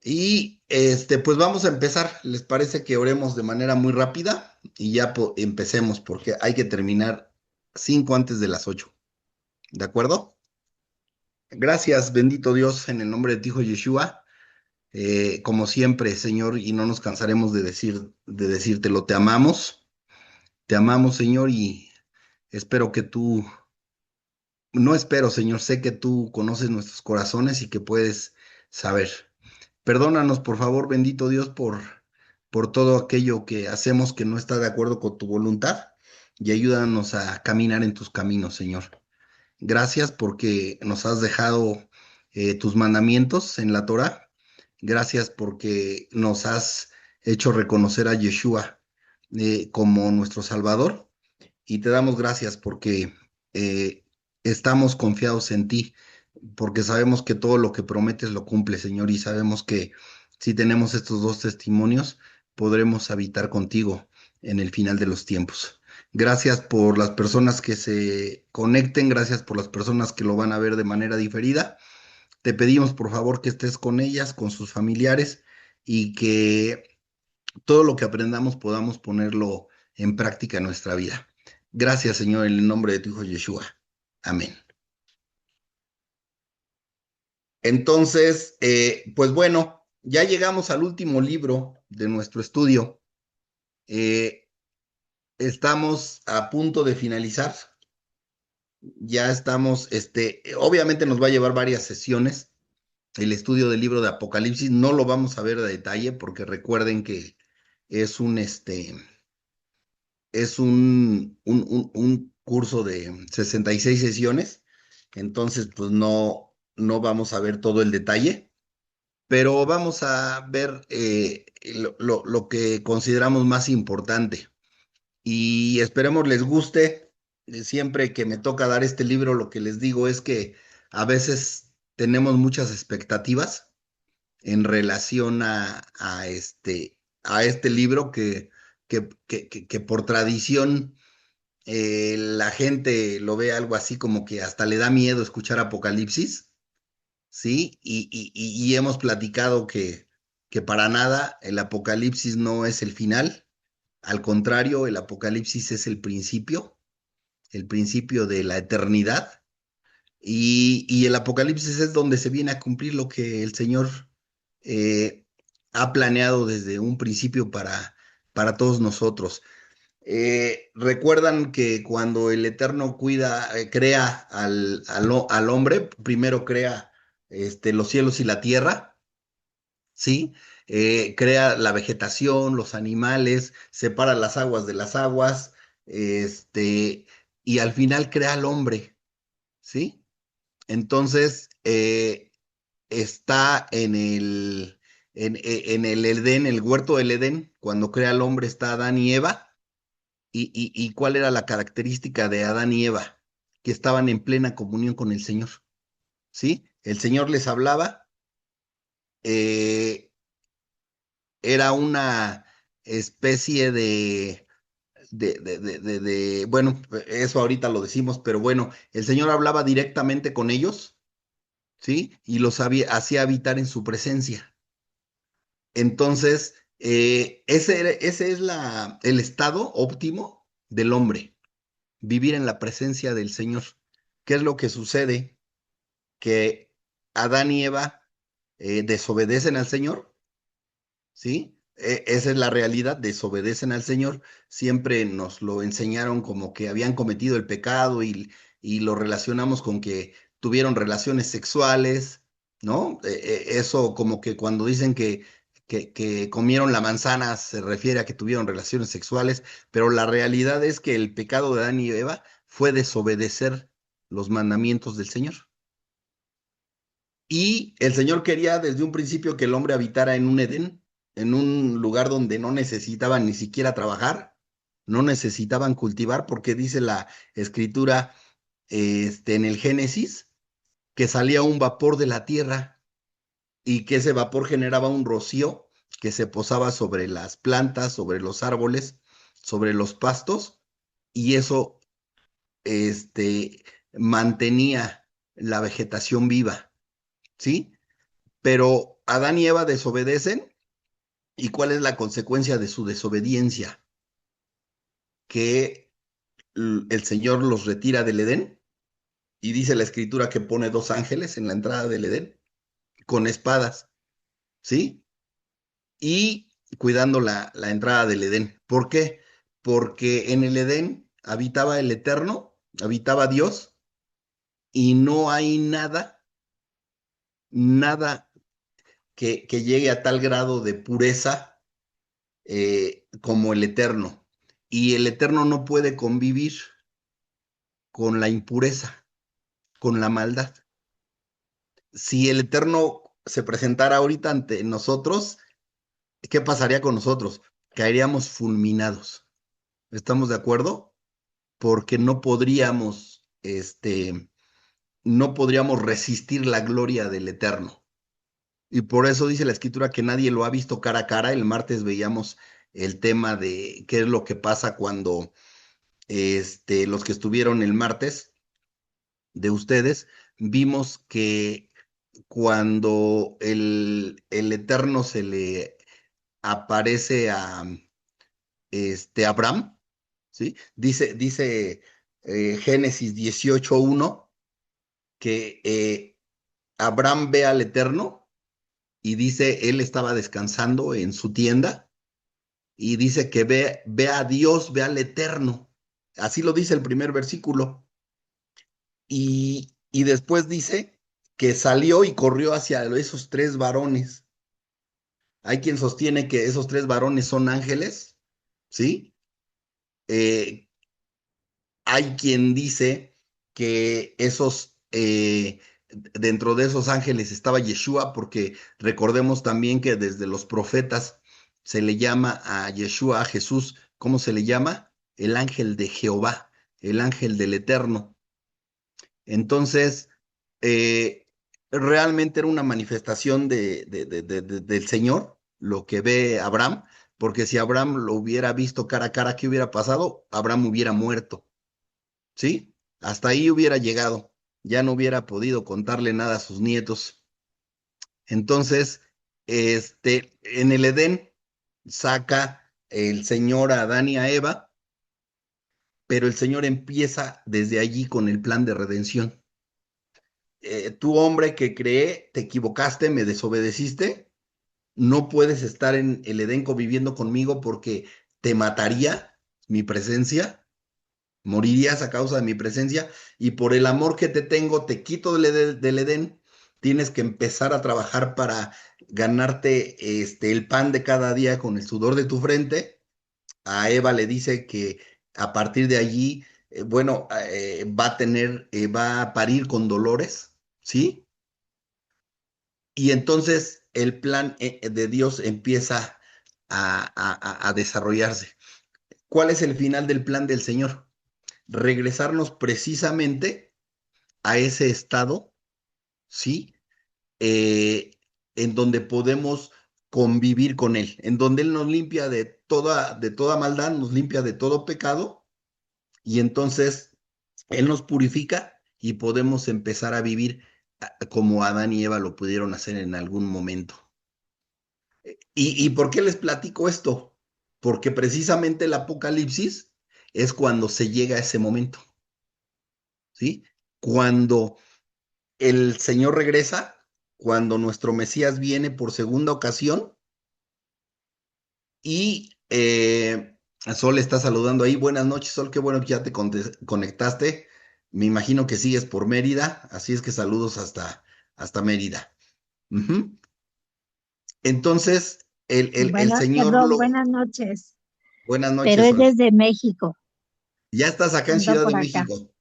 Y pues vamos a empezar. ¿Les parece que oremos de manera muy rápida? Y ya empecemos porque hay que terminar 5 antes de las 8. ¿De acuerdo? Gracias, bendito Dios, en el nombre de tu Hijo Yeshua. Como siempre, Señor, y no nos cansaremos de decírtelo, te amamos. Te amamos, Señor, y espero que tú, no espero, Señor, sé que tú conoces nuestros corazones y que puedes saber. Perdónanos, por favor, bendito Dios, por todo aquello que hacemos que no está de acuerdo con tu voluntad y ayúdanos a caminar en tus caminos, Señor. Gracias porque nos has dejado tus mandamientos en la Torá. Gracias porque nos has hecho reconocer a Yeshua como nuestro Salvador. Y te damos gracias porque eh, estamos confiados en ti, porque sabemos que todo lo que prometes lo cumple, Señor, y sabemos que si tenemos estos dos testimonios, podremos habitar contigo en el final de los tiempos. Gracias por las personas que se conecten, gracias por las personas que lo van a ver de manera diferida. Te pedimos, por favor, que estés con ellas, con sus familiares y que todo lo que aprendamos podamos ponerlo en práctica en nuestra vida. Gracias, Señor, en el nombre de tu Hijo Yeshua. Amén. Entonces, pues bueno, ya llegamos al último libro de nuestro estudio. Eh, Estamos a punto de finalizar. Ya estamos, obviamente nos va a llevar varias sesiones. El estudio del libro de Apocalipsis no lo vamos a ver a detalle porque recuerden que es un curso de 66 sesiones, entonces pues no vamos a ver todo el detalle, pero vamos a ver lo que consideramos más importante y esperemos les guste. Siempre que me toca dar este libro, lo que les digo es que a veces tenemos muchas expectativas en relación a este libro que por tradición la gente lo ve algo así como que hasta le da miedo escuchar Apocalipsis, ¿sí? Y hemos platicado que para nada el Apocalipsis no es el final, al contrario, el Apocalipsis es el principio de la eternidad, y el Apocalipsis es donde se viene a cumplir lo que el Señor eh, ha planeado desde un principio para todos nosotros. Recuerdan que cuando el Eterno crea al hombre, primero crea los cielos y la tierra, ¿sí? Crea la vegetación, los animales, separa las aguas de las aguas, este, y al final crea al hombre, ¿sí? Entonces, está en el Edén, el huerto del Edén, cuando crea al hombre está Adán y Eva. ¿Y cuál era la característica de Adán y Eva? Que estaban en plena comunión con el Señor, ¿sí? El Señor les hablaba, eh, era una especie bueno, eso ahorita lo decimos, pero bueno, el Señor hablaba directamente con ellos, ¿sí? Y hacía habitar en su presencia. Entonces, ese es el estado óptimo del hombre, vivir en la presencia del Señor. ¿Qué es lo que sucede? Que Adán y Eva desobedecen al Señor, ¿sí? Esa es la realidad, desobedecen al Señor. Siempre nos lo enseñaron como que habían cometido el pecado y lo relacionamos con que tuvieron relaciones sexuales, ¿no? Eso como que cuando dicen que comieron la manzana se refiere a que tuvieron relaciones sexuales, pero la realidad es que el pecado de Adán y Eva fue desobedecer los mandamientos del Señor. Y el Señor quería desde un principio que el hombre habitara en un Edén, en un lugar donde no necesitaban ni siquiera trabajar, no necesitaban cultivar, porque dice la escritura en el Génesis que salía un vapor de la tierra y que ese vapor generaba un rocío que se posaba sobre las plantas, sobre los árboles, sobre los pastos, y eso mantenía la vegetación viva, ¿sí? Pero Adán y Eva desobedecen, ¿y cuál es la consecuencia de su desobediencia? Que el Señor los retira del Edén, y dice la escritura que pone dos ángeles en la entrada del Edén con espadas, ¿sí? Y cuidando la entrada del Edén. ¿Por qué? Porque en el Edén habitaba el Eterno, habitaba Dios, y no hay nada que llegue a tal grado de pureza como el Eterno. Y el Eterno no puede convivir con la impureza, con la maldad. Si el Eterno se presentara ahorita ante nosotros, ¿qué pasaría con nosotros? Caeríamos fulminados. ¿Estamos de acuerdo? Porque no podríamos resistir la gloria del Eterno. Y por eso dice la escritura que nadie lo ha visto cara a cara. El martes veíamos el tema de qué es lo que pasa cuando los que estuvieron el martes de ustedes, vimos que cuando el Eterno se le aparece a Abraham, ¿sí? Dice Génesis 18:1 que Abraham ve al Eterno, y dice, él estaba descansando en su tienda, y dice que ve a Dios, ve al Eterno. Así lo dice el primer versículo. Y después dice que salió y corrió hacia esos tres varones. Hay quien sostiene que esos tres varones son ángeles, ¿sí? Eh, Hay quien dice que dentro de esos ángeles estaba Yeshua, porque recordemos también que desde los profetas se le llama a Yeshua, a Jesús, ¿cómo se le llama? El ángel de Jehová, el ángel del Eterno. Entonces, eh, realmente era una manifestación del Señor, lo que ve Abraham, porque si Abraham lo hubiera visto cara a cara, ¿qué hubiera pasado? Abraham hubiera muerto. ¿Sí? Hasta ahí hubiera llegado, ya no hubiera podido contarle nada a sus nietos. Entonces, en el Edén saca el Señor a Adán y a Eva, pero el Señor empieza desde allí con el plan de redención. Tú, hombre que cree, te equivocaste, me desobedeciste, no puedes estar en el Edén conviviendo conmigo porque te mataría mi presencia. Morirías a causa de mi presencia, y por el amor que te tengo, te quito del Edén. Tienes que empezar a trabajar para ganarte el pan de cada día con el sudor de tu frente. A Eva le dice que a partir de allí, bueno, va a parir con dolores, ¿sí? Y entonces el plan de Dios empieza a desarrollarse. ¿Cuál es el final del plan del Señor? Regresarnos precisamente a ese estado, ¿sí? Eh, en donde podemos convivir con Él, en donde Él nos limpia de toda maldad, nos limpia de todo pecado, y entonces Él nos purifica y podemos empezar a vivir como Adán y Eva lo pudieron hacer en algún momento. ¿Y por qué les platico esto? Porque precisamente el Apocalipsis es cuando se llega a ese momento, ¿sí? Cuando el Señor regresa, cuando nuestro Mesías viene por segunda ocasión, y Sol está saludando ahí. Buenas noches, Sol, qué bueno que ya te conectaste. Me imagino que sigues por Mérida, así es que saludos hasta Mérida. Ujú. Entonces, el Bueno, Señor perdón, buenas noches, Buenas pero noches, es Sol. desde México, ¿Ya estás acá en ando Ciudad de por acá. México?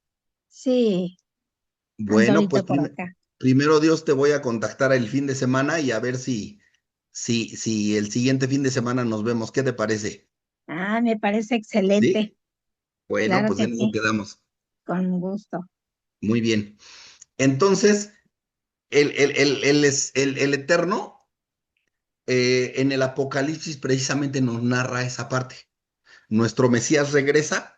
Sí, ando Bueno, pues ahorita por acá. primero Dios, te voy a contactar el fin de semana y a ver si el siguiente fin de semana nos vemos. ¿Qué te parece? Ah, me parece ¿Sí? excelente. Bueno, Claro pues que en eso sí, quedamos. con gusto. Muy bien. Entonces, el Eterno en el Apocalipsis precisamente nos narra esa parte. Nuestro Mesías regresa.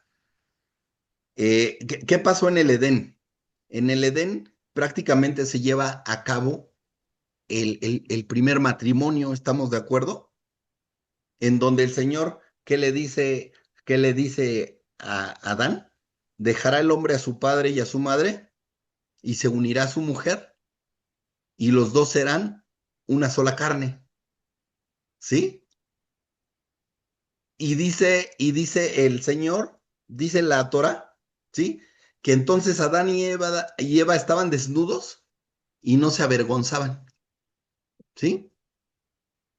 ¿Qué pasó en el Edén? En el Edén prácticamente se lleva a cabo. el primer matrimonio, ¿estamos de acuerdo? En donde el Señor, qué le dice a Adán? Dejará el hombre a su padre y a su madre y se unirá a su mujer y los dos serán una sola carne, ¿sí? Y dice el Señor, dice la Torah, ¿sí? Que entonces Adán y Eva estaban desnudos y no se avergonzaban, ¿sí?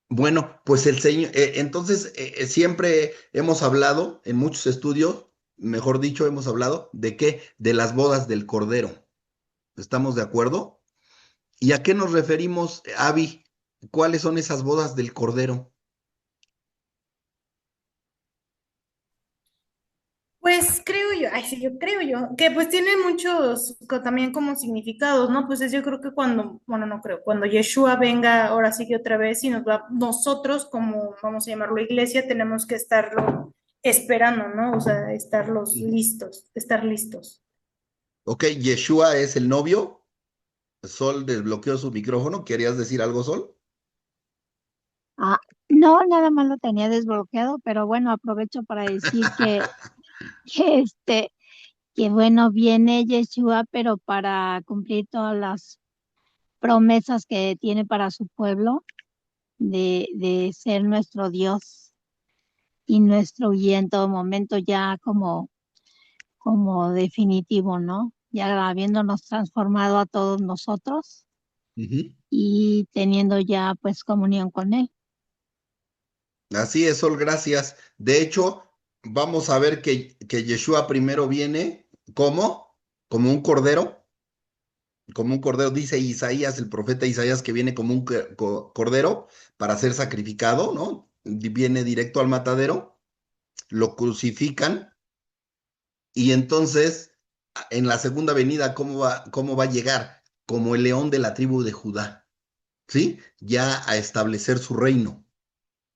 Bueno, pues el Señor, entonces siempre hemos hablado, en muchos estudios, mejor dicho, hemos hablado de qué, de las bodas del Cordero. ¿Estamos de acuerdo? ¿Y a qué nos referimos, Avi? ¿Cuáles son esas bodas del Cordero? Pues creo yo, ay sí, yo creo yo, que pues tiene muchos también como significados, ¿no? Pues es yo creo que cuando, bueno, no creo, cuando Yeshua venga ahora sí que otra vez y nos va, nosotros como, vamos a llamarlo iglesia, tenemos que estarlo esperando, ¿no? O sea, Ujú. listos, estar listos. Ok, Yeshua es el novio. Sol desbloqueó su micrófono. ¿Querías decir algo, Sol? Ah, no, nada más lo tenía desbloqueado, pero bueno, aprovecho para decir que que bueno, viene Yeshua, pero para cumplir todas las promesas que tiene para su pueblo de ser nuestro Dios y nuestro guía en todo momento, ya como definitivo, ¿no? Ya habiéndonos transformado a todos nosotros Ujú. y teniendo ya pues comunión con Él. Así es, Sol, gracias. De hecho, vamos a ver que Yeshua primero viene como, como un cordero, dice Isaías, el profeta Isaías, que viene como un cordero para ser sacrificado, ¿no? Viene directo al matadero, lo crucifican y entonces en la segunda venida, cómo va a llegar? Como el león de la tribu de Judá, ¿sí? Ya a establecer su reino.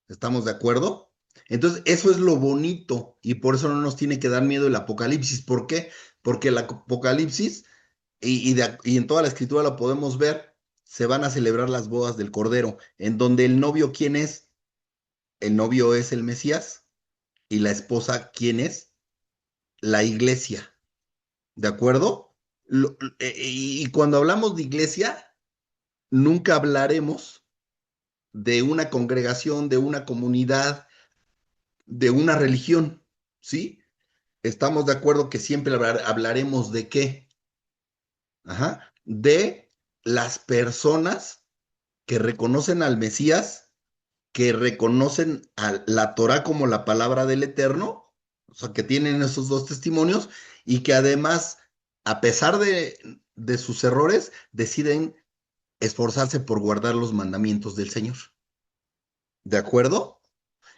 ¿Estamos de acuerdo? Entonces, eso es lo bonito y por eso no nos tiene que dar miedo el Apocalipsis. ¿Por qué? Porque el Apocalipsis, y en toda la escritura lo podemos ver, se van a celebrar las bodas del Cordero, en donde el novio, ¿quién es? El novio es el Mesías y la esposa, ¿quién es? La iglesia. ¿De acuerdo? Y cuando hablamos de iglesia, nunca hablaremos de una congregación, de una comunidad, de una religión, ¿sí? Estamos de acuerdo que siempre hablaremos de qué, ajá, de las personas que reconocen al Mesías, que reconocen a la Torah como la palabra del Eterno, o sea, que tienen esos dos testimonios y que además, a pesar de sus errores, deciden esforzarse por guardar los mandamientos del Señor. ¿De acuerdo?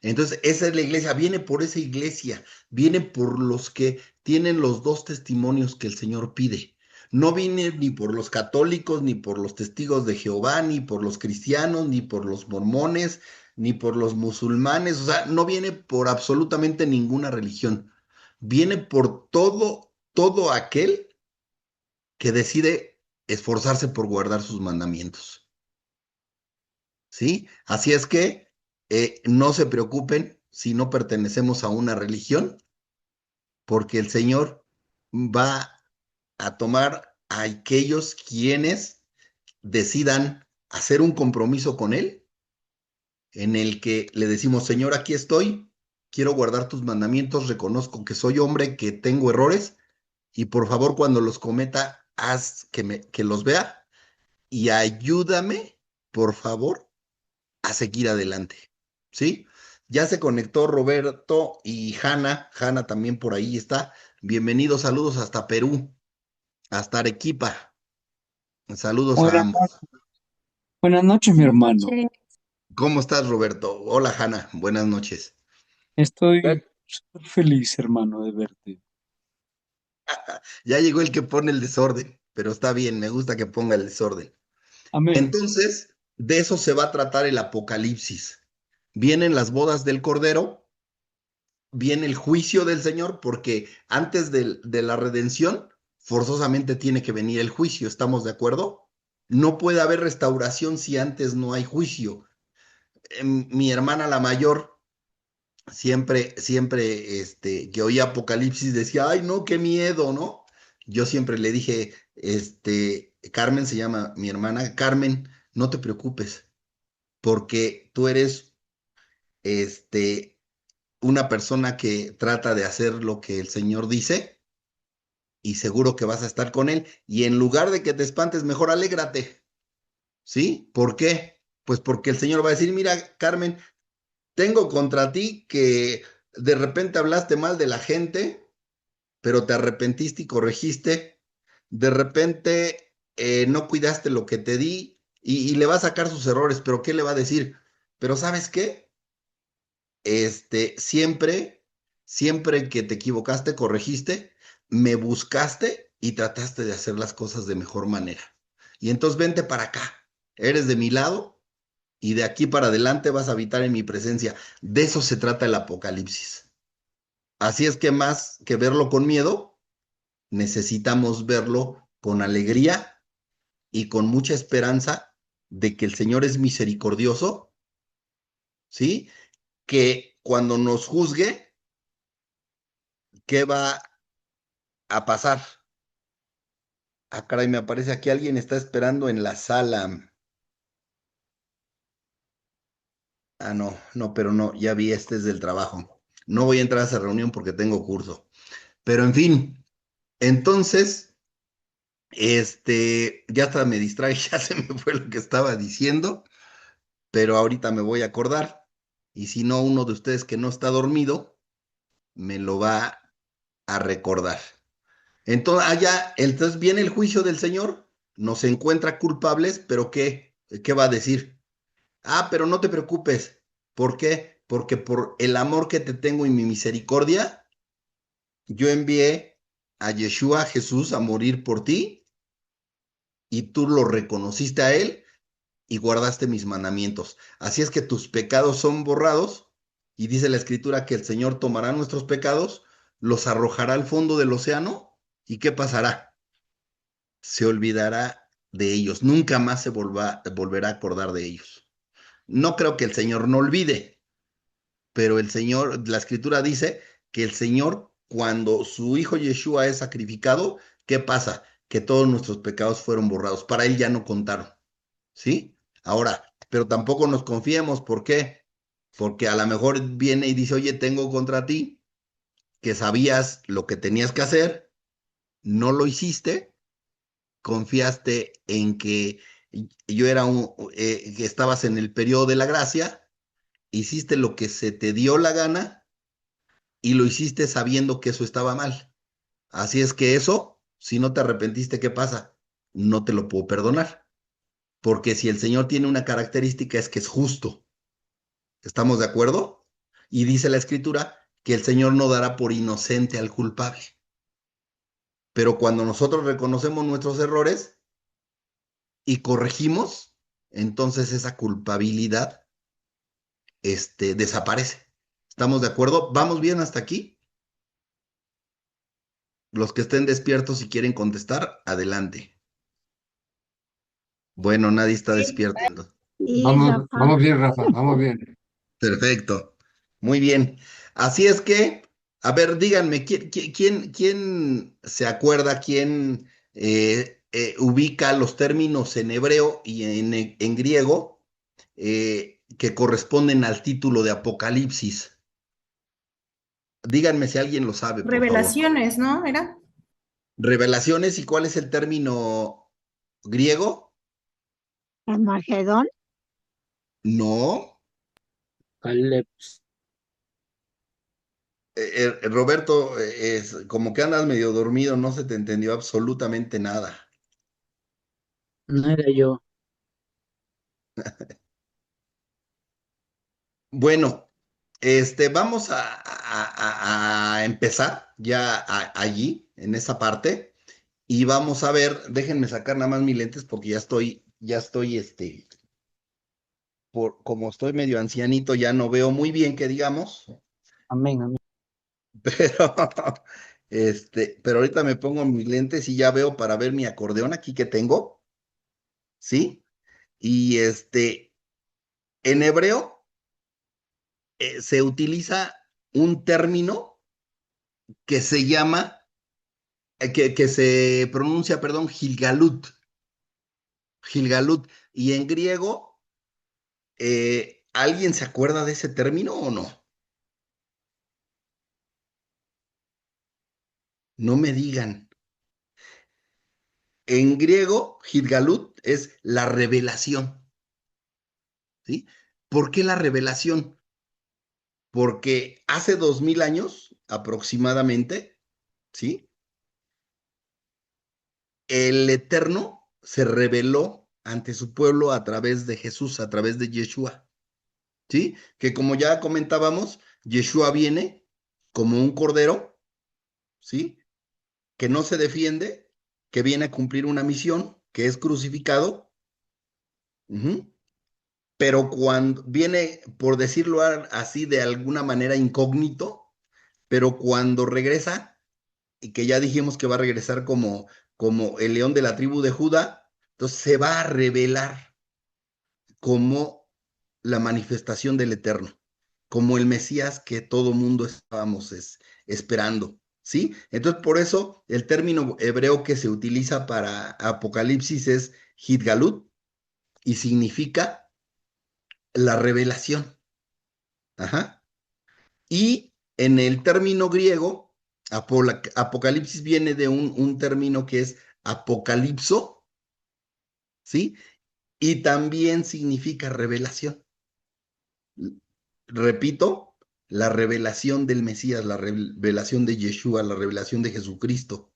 Entonces, esa es la iglesia, viene por esa iglesia, viene por los que tienen los dos testimonios que el Señor pide. No viene ni por los católicos, ni por los testigos de Jehová, ni por los cristianos, ni por los mormones, ni por los musulmanes, o sea, no viene por absolutamente ninguna religión. Viene por todo aquel que decide esforzarse por guardar sus mandamientos. ¿Sí? Así es que no se preocupen si no pertenecemos a una religión, porque el Señor va a tomar a aquellos quienes decidan hacer un compromiso con Él, en el que le decimos, Señor, aquí estoy, quiero guardar tus mandamientos, reconozco que soy hombre, que tengo errores, y por favor, cuando los cometa, haz que los vea y ayúdame, por favor, a seguir adelante, ¿sí? Ya se conectó Roberto y Hanna, Hanna también por ahí está. Bienvenidos, saludos hasta Perú, hasta Arequipa. Saludos a Buenas, ambos. buenas noches, mi Buenas hermano. noches. ¿Cómo estás, Roberto? Hola, Hanna, buenas noches. Estoy súper feliz, hermano, de verte. Ya llegó el que pone el desorden, pero está bien, me gusta que ponga el desorden. Amén. Entonces, de eso se va a tratar el Apocalipsis. Vienen las bodas del Cordero, viene el juicio del Señor, porque antes de la redención, forzosamente tiene que venir el juicio, ¿estamos de acuerdo? No puede haber restauración si antes no hay juicio. Mi hermana la mayor siempre, que oía Apocalipsis decía, ay, no, qué miedo, ¿no? Yo siempre le dije, Carmen se llama mi hermana, Carmen, no te preocupes, porque tú eres, este, una persona que trata de hacer lo que el Señor dice y seguro que vas a estar con Él. Y en lugar de que te espantes, mejor alégrate, ¿sí? ¿Por qué? Pues porque el Señor va a decir, mira, Carmen, tengo contra ti que de repente hablaste mal de la gente, pero te arrepentiste y corregiste. De repente no cuidaste lo que te di y le va a sacar sus errores, pero ¿qué le va a decir? Pero ¿sabes qué? Siempre que te equivocaste, corregiste, me buscaste y trataste de hacer las cosas de mejor manera. Y entonces vente para acá, eres de mi lado y de aquí para adelante vas a habitar en mi presencia. De eso se trata el Apocalipsis. Así es que más que verlo con miedo, necesitamos verlo con alegría y con mucha esperanza de que el Señor es misericordioso, ¿sí? Que cuando nos juzgue, ¿qué va a pasar? Ah, caray, me aparece aquí alguien está esperando en la sala. Ah, no, no, pero no, ya vi, este es del trabajo. No voy a entrar a esa reunión porque tengo curso. Pero en fin, entonces, ya hasta me distraje, ya se me fue lo que estaba diciendo, pero ahorita me voy a acordar. Y si no, uno de ustedes que no está dormido, me lo va a recordar. Entonces viene el juicio del Señor, nos encuentra culpables, pero ¿qué va a decir? Ah, pero no te preocupes. ¿Por qué? Porque por el amor que te tengo y mi misericordia, yo envié a Yeshua, Jesús, a morir por ti y tú lo reconociste a él y guardaste mis mandamientos. Así es que tus pecados son borrados y dice la escritura que el Señor tomará nuestros pecados, los arrojará al fondo del océano y ¿qué pasará? Se olvidará de ellos, nunca más volverá a acordar de ellos. No creo que el Señor no olvide, pero el Señor, la escritura dice que el Señor, cuando su hijo Yeshua es sacrificado, ¿qué pasa? Que todos nuestros pecados fueron borrados, para él ya no contaron, ¿sí? Ahora, pero tampoco nos confiemos, ¿por qué? Porque a lo mejor viene y dice, oye, tengo contra ti que sabías lo que tenías que hacer, no lo hiciste, confiaste en que yo era que estabas en el periodo de la gracia, hiciste lo que se te dio la gana y lo hiciste sabiendo que eso estaba mal. Así es que eso, si no te arrepentiste, ¿qué pasa? No te lo puedo perdonar, porque si el Señor tiene una característica es que es justo. ¿Estamos de acuerdo? Y dice la escritura que el Señor no dará por inocente al culpable. Pero cuando nosotros reconocemos nuestros errores y corregimos, entonces esa culpabilidad, desaparece. ¿Estamos de acuerdo? ¿Vamos bien hasta aquí? Los que estén despiertos y quieren contestar, adelante. Bueno, nadie está despierto. Sí, Vamos, Rafa. vamos bien, Rafa, vamos bien. Perfecto. Muy bien. Así es que, a ver, díganme, ¿quién se acuerda, quién ubica los términos en hebreo y en griego que corresponden al título de Apocalipsis? Díganme si alguien lo sabe, por favor. Revelaciones, ¿no? ¿Era? Revelaciones, ¿y cuál es el término griego? Armagedón. No. Caleb, Roberto, es como que andas medio dormido, no se te entendió absolutamente nada. No era yo. Bueno, vamos a empezar ya allí, en esa parte, y vamos a ver, déjenme sacar nada más mis lentes porque ya estoy, como estoy medio ancianito, ya no veo muy bien, que digamos, Amén, amén. pero, pero ahorita me pongo mis lentes y ya veo para ver mi acordeón aquí que tengo. ¿sí? Y en hebreo se utiliza un término que se llama, que se pronuncia, perdón, Gilgalut. Gilgalut. Y en griego, ¿alguien se acuerda de ese término o no? No me digan. En griego, Gilgalut es la revelación, ¿sí? ¿Por qué la revelación? Porque hace 2000 años aproximadamente, ¿sí? El Eterno se reveló ante su pueblo a través de Jesús, a través de Yeshua, ¿sí? Que como ya comentábamos, Yeshua viene como un cordero, ¿sí? Que no se defiende, que viene a cumplir una misión, que es crucificado, ujú, pero cuando viene, por decirlo así, de alguna manera incógnito, pero cuando regresa, y que ya dijimos que va a regresar como el león de la tribu de Judá, entonces se va a revelar como la manifestación del Eterno, como el Mesías que todo mundo estábamos esperando, ¿sí? Entonces, por eso el término hebreo que se utiliza para Apocalipsis es Hitgalut y significa la revelación. Ajá. Y en el término griego, Apocalipsis viene de un término que es apocalipso, ¿sí? Y también significa revelación. Repito, la revelación del Mesías, la revelación de Yeshua, la revelación de Jesucristo,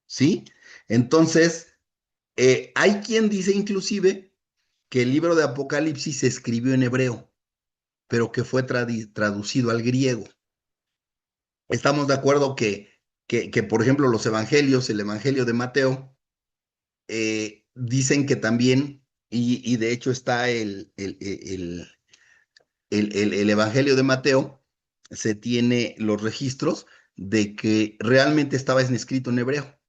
¿sí? Entonces, hay quien dice inclusive que el libro de Apocalipsis se escribió en hebreo, pero que fue traducido al griego. Estamos de acuerdo que, por ejemplo, los evangelios, el evangelio de Mateo, dicen que también, y de hecho está el Evangelio de Mateo, se tiene los registros de que realmente estaba escrito en hebreo,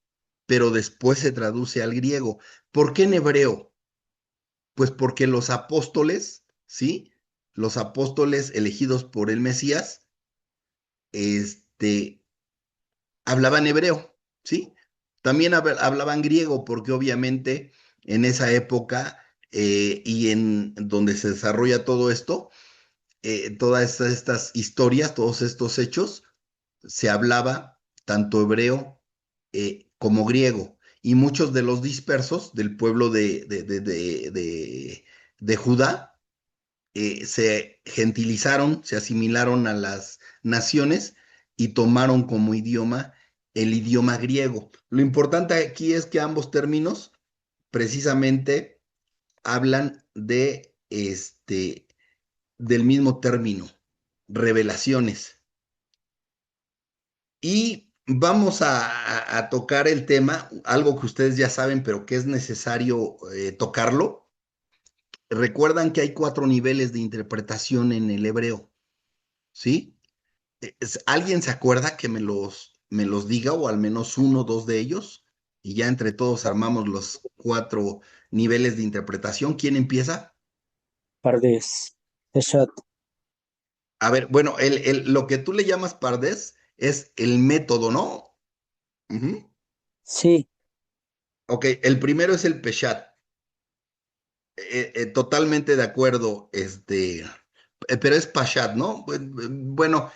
pero después se traduce al griego. ¿Por qué en hebreo? Pues porque los apóstoles, ¿sí? Los apóstoles elegidos por el Mesías, este, hablaban hebreo, ¿sí? También hablaban griego, porque obviamente en esa época y en donde se desarrolla todo esto, todas estas historias, todos estos hechos, se hablaba tanto hebreo como griego. Y muchos de los dispersos del pueblo de Judá se gentilizaron, se asimilaron a las naciones y tomaron como idioma el idioma griego. Lo importante aquí es que ambos términos precisamente hablan del mismo término, revelaciones. Y vamos a tocar el tema, algo que ustedes ya saben, pero que es necesario tocarlo. Recuerdan que hay 4 niveles de interpretación en el hebreo, ¿sí? ¿Alguien se acuerda que me los diga, o al menos uno o dos de ellos? Y ya entre todos armamos los 4 niveles de interpretación. ¿Quién empieza? Pardes. Peshat. A ver, bueno, lo que tú le llamas pardés es el método, ¿no? Ujú. Sí, Ok, el primero es el peshat. Totalmente de acuerdo, pero es pashat, ¿no? Bueno,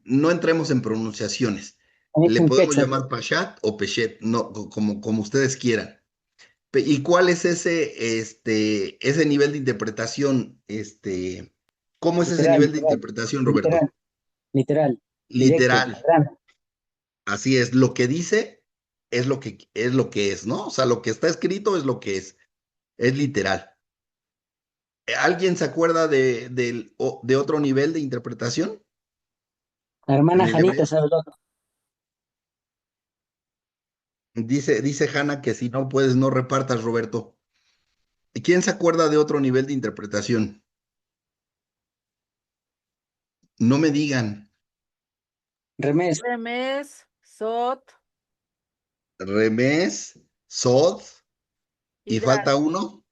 no entremos en pronunciaciones. Le en podemos quechua. llamar pashat o peshet, no, como ustedes quieran. ¿Y cuál es ese nivel de interpretación? ¿Cómo es ese Literal, nivel de literal, interpretación, literal, Roberto? literal. Directo, Literal. al grano. Así es, lo que dice es lo que es, ¿no? O sea, lo que está escrito es lo que es literal. ¿Alguien se acuerda de otro nivel de interpretación La en hermana el Janita hebreo? sabe el otro. Dice Hanna que si no puedes, no repartas, Roberto. ¿Y quién se acuerda de otro nivel de interpretación? No me digan. Remés. Remes, Sot, Remés, Sod, y Hidral. falta uno.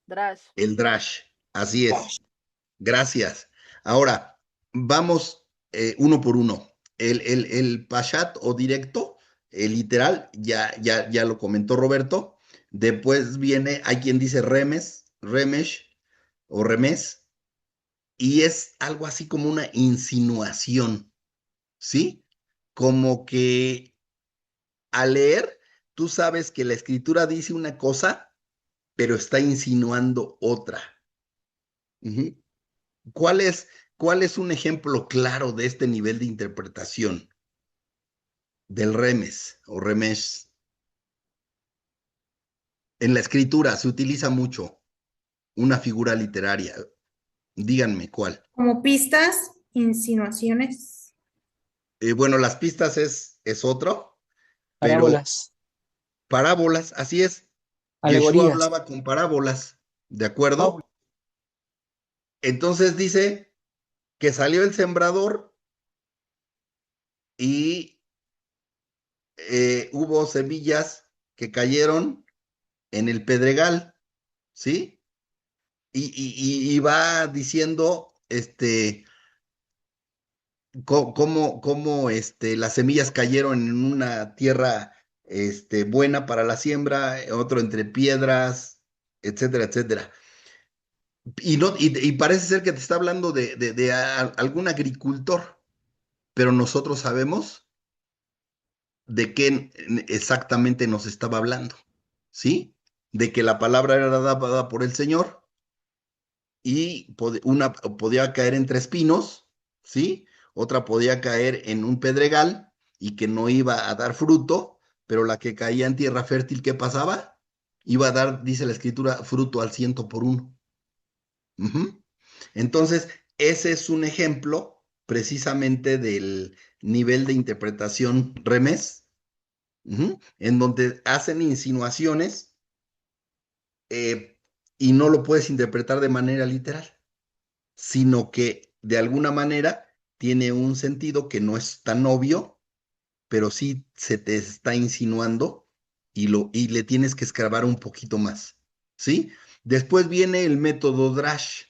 Drash. El Drash, así es. Gracias. Ahora, vamos uno por uno. El Pashat o directo, el literal, ya lo comentó Roberto. Después viene, hay quien dice remes, remesh o remes, y es algo así como una insinuación, ¿sí? Como que al leer, tú sabes que la escritura dice una cosa, pero está insinuando otra. Ujú. ¿Cuál es, ¿Cuál es un ejemplo claro de este nivel de interpretación del remes o remesh? En la escritura se utiliza mucho una figura literaria. Díganme cuál. Como pistas, insinuaciones. Bueno, las pistas es otro, pero Parábolas, parábolas, así es. Yeshua alegorías. hablaba con parábolas, ¿de acuerdo? Entonces dice que salió el sembrador y hubo semillas que cayeron en el pedregal, ¿sí? Y va diciendo cómo las semillas cayeron en una tierra buena para la siembra, otro entre piedras, etcétera, etcétera. Y parece ser que te está hablando de algún agricultor, pero nosotros sabemos de qué exactamente nos estaba hablando, ¿sí? De que la palabra era dada por el Señor y una podía caer entre espinos, ¿sí? Otra podía caer en un pedregal y que no iba a dar fruto, pero la que caía en tierra fértil, ¿qué pasaba? Iba a dar, dice la escritura, fruto al 100 por 1. Ujú. Entonces, ese es un ejemplo precisamente del nivel de interpretación remés, en donde hacen insinuaciones eh, y no lo puedes interpretar de manera literal, sino que de alguna manera tiene un sentido que no es tan obvio, pero sí se te está insinuando y le tienes que escarbar un poquito más, ¿sí? Después viene el método Drash.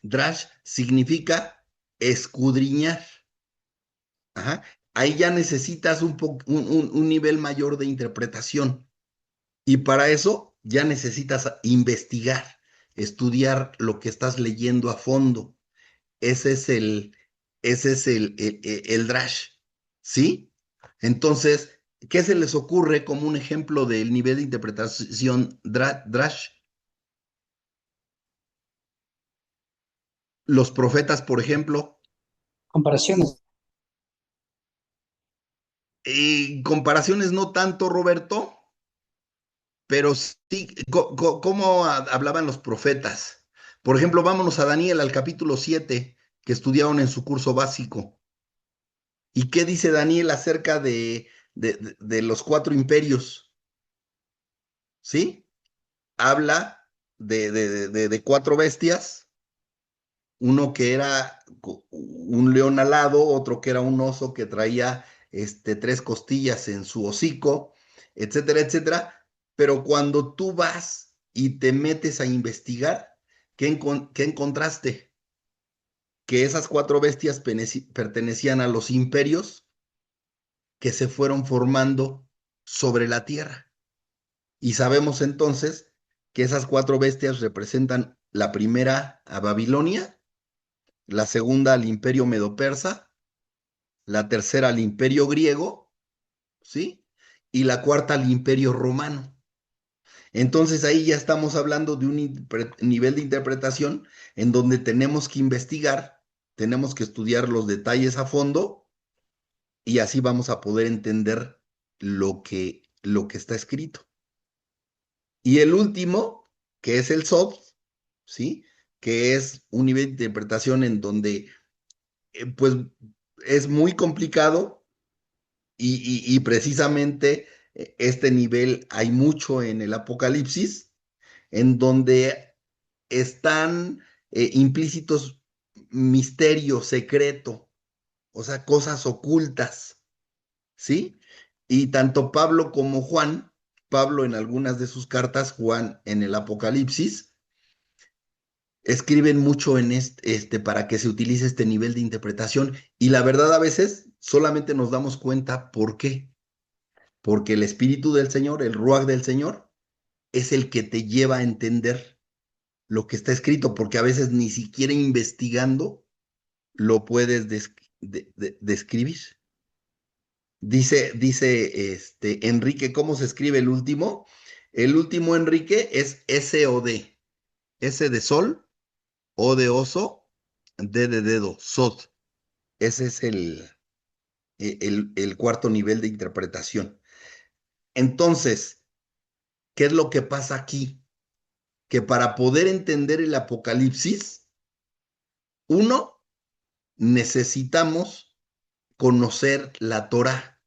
Drash significa escudriñar. Ajá. Ahí ya necesitas un nivel mayor de interpretación. Y para eso ya necesitas investigar, estudiar lo que estás leyendo a fondo. Ese es el Drash, ¿sí? Entonces, ¿qué se les ocurre como un ejemplo del nivel de interpretación Drash? Los profetas, por ejemplo. Comparaciones. Comparaciones no tanto, Roberto, pero sí, ¿cómo hablaban los profetas? Por ejemplo, vámonos a Daniel, al capítulo 7, que estudiaron en su curso básico. ¿Y qué dice Daniel acerca de los 4 imperios? ¿Sí? Habla de 4 bestias, uno que era un león alado, otro que era un oso que traía 3 costillas en su hocico, etcétera, etcétera. Pero cuando tú vas y te metes a investigar, ¿qué encontraste? Que esas 4 bestias pertenecían a los imperios que se fueron formando sobre la tierra. Y sabemos entonces que esas 4 bestias representan la primera a Babilonia, la segunda al imperio medo-persa, la tercera al imperio griego, ¿sí? Y la cuarta al imperio romano. Entonces ahí ya estamos hablando de un nivel de interpretación en donde tenemos que investigar, tenemos que estudiar los detalles a fondo y así vamos a poder entender lo que está escrito. Y el último, que es el soft, ¿sí? Que es un nivel de interpretación en donde, pues, es muy complicado y precisamente este nivel hay mucho en el Apocalipsis, en donde están implícitos misterio, secreto, o sea, cosas ocultas, ¿sí? Y tanto Pablo como Juan Pablo en algunas de sus cartas, Juan en el Apocalipsis, escriben mucho en para que se utilice este nivel de interpretación. Y la verdad, a veces solamente nos damos cuenta por qué. Porque el Espíritu del Señor, el Ruach del Señor, es el que te lleva a entender lo que está escrito, porque a veces ni siquiera investigando lo puedes describir. Dice Enrique, ¿cómo se escribe el último? El último Enrique es S-O-D. S de sol, O de oso, D de dedo, Sod. Ese es el cuarto nivel de interpretación. Entonces, ¿qué es lo que pasa aquí? Que para poder entender el Apocalipsis, uno, necesitamos conocer la Torá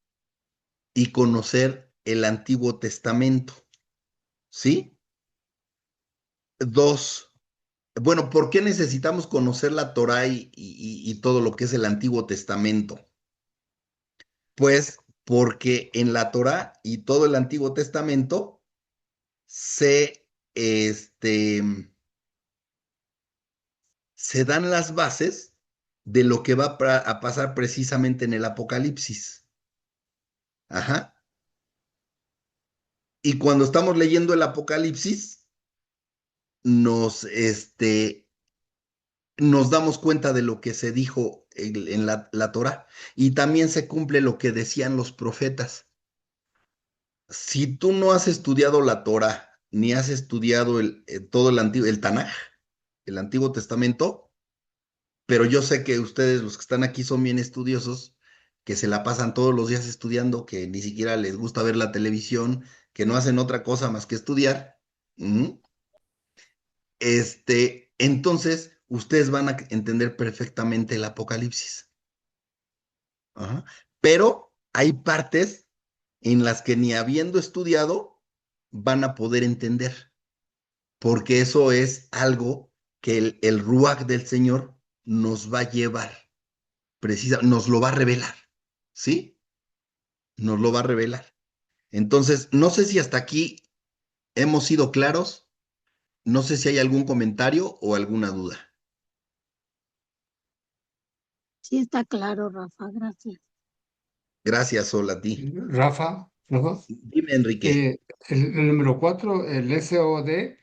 y conocer el Antiguo Testamento, ¿sí? Dos, bueno, ¿por qué necesitamos conocer la Torá y todo lo que es el Antiguo Testamento? Pues porque en la Torá y todo el Antiguo Testamento este, se dan las bases de lo que va a pasar precisamente en el Apocalipsis. Ajá. Y cuando estamos leyendo el Apocalipsis, nos, nos damos cuenta de lo que se dijo en la Torá. Y también se cumple lo que decían los profetas. Si tú no has estudiado la Torá, ni has estudiado todo el Tanaj, el Antiguo Testamento, pero yo sé que ustedes, los que están aquí, son bien estudiosos, que se la pasan todos los días estudiando, que ni siquiera les gusta ver la televisión, que no hacen otra cosa más que estudiar. Ujú. Entonces, ustedes van a entender perfectamente el Apocalipsis. Ajá. Pero hay partes en las que ni habiendo estudiado van a poder entender, porque eso es algo que el Ruach del Señor nos va a llevar, nos lo va a revelar, ¿sí? Nos lo va a revelar. Entonces, no sé si hasta aquí hemos sido claros, no sé si hay algún comentario o alguna duda. Sí, está claro, Rafa, gracias. Gracias, Sol, a ti. Rafa, Dime, Enrique. el número 4, el SOD,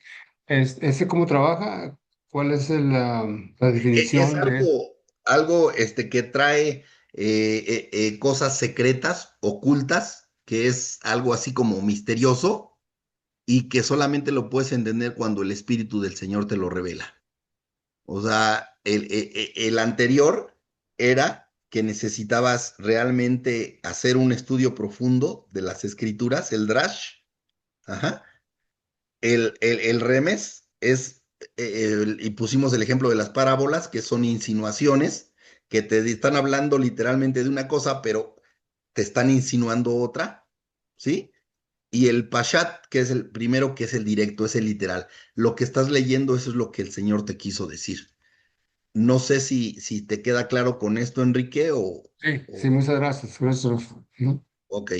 ¿ese cómo trabaja? ¿Cuál es la Es definición de eso? algo que trae cosas secretas, ocultas, que es algo así como misterioso y que solamente lo puedes entender cuando el Espíritu del Señor te lo revela. O sea, el anterior era que necesitabas realmente hacer un estudio profundo de las escrituras, el Drash. Ajá. El remes es, y pusimos el ejemplo de las parábolas, que son insinuaciones, que te están hablando literalmente de una cosa, pero te están insinuando otra, ¿sí? Y el pashat, que es el primero, que es el directo, es el literal. Lo que estás leyendo, eso es lo que el Señor te quiso decir. No sé si te queda claro con esto, Enrique, Sí, sí, muchas gracias. Gracias. Ujú. ok.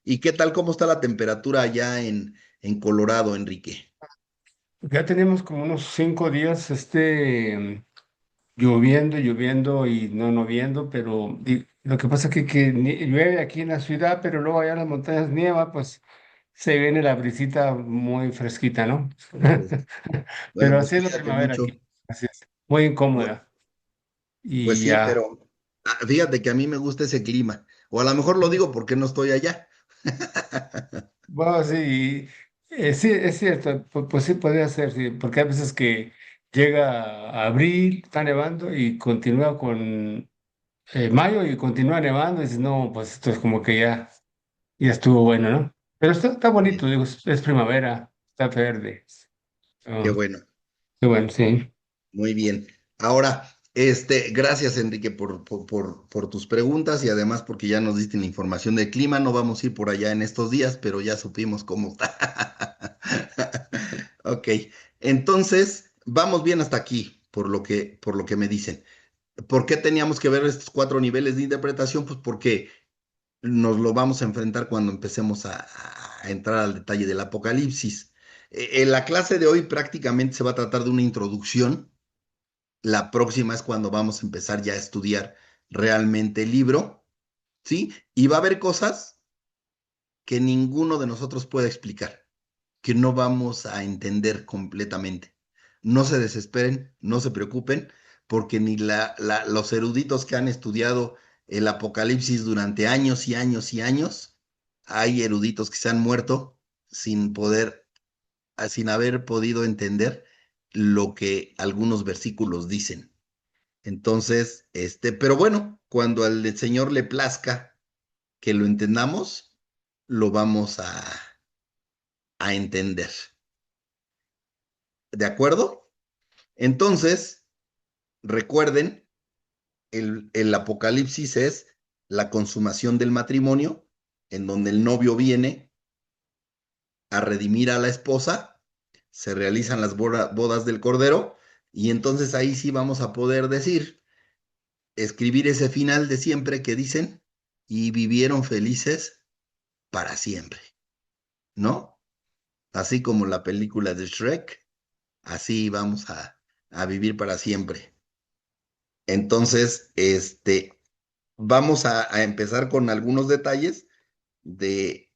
¿Y qué tal, cómo está la temperatura allá en Colorado, Enrique? Ya tenemos como unos 5 días lloviendo, lloviendo y no lloviendo, pero lo que pasa es que llueve aquí en la ciudad, pero luego allá en las montañas nieva, pues se viene la brisita muy fresquita, ¿no? Bueno, Pero pues así es la cuídate primavera mucho. aquí, así es, muy Bu- incómoda. Pues Y sí, ya, pero fíjate que a mí me gusta ese clima. O a lo mejor lo digo porque no estoy allá. bueno, sí, sí, es cierto, pues, sí podría ser, sí, porque hay veces que llega a abril, está nevando y continúa con mayo y continúa nevando y dices, no, pues esto es como que ya estuvo bueno, ¿no? Pero está bonito, Sí, digo, es primavera, está verde. qué Ah, bueno, qué bueno, sí. muy bien. Ahora, gracias, Enrique, por tus preguntas y además porque ya nos diste la información del clima. No vamos a ir por allá en estos días, pero ya supimos cómo está. Ok, entonces vamos bien hasta aquí, por lo que me dicen. ¿Por qué teníamos que ver estos cuatro niveles de interpretación? Pues porque nos lo vamos a enfrentar cuando empecemos a entrar al detalle del Apocalipsis. En la clase de hoy prácticamente se va a tratar de una introducción. La próxima es cuando vamos a empezar ya a estudiar realmente el libro, ¿sí? Y va a haber cosas que ninguno de nosotros puede explicar, que no vamos a entender completamente. No se desesperen, no se preocupen, porque ni los eruditos que han estudiado el Apocalipsis durante años y años y años, hay eruditos que se han muerto sin poder, sin haber podido entender lo que algunos versículos dicen. Entonces, pero bueno, cuando al Señor le plazca que lo entendamos, lo vamos a entender. ¿De acuerdo? Entonces, recuerden, el Apocalipsis es la consumación del matrimonio, en donde el novio viene a redimir a la esposa, se realizan las bodas del Cordero, y entonces ahí sí vamos a poder decir, escribir ese final de siempre que dicen, y vivieron felices para siempre, ¿no? Así como la película de Shrek, así vamos a vivir para siempre. Entonces, vamos a empezar con algunos detalles de,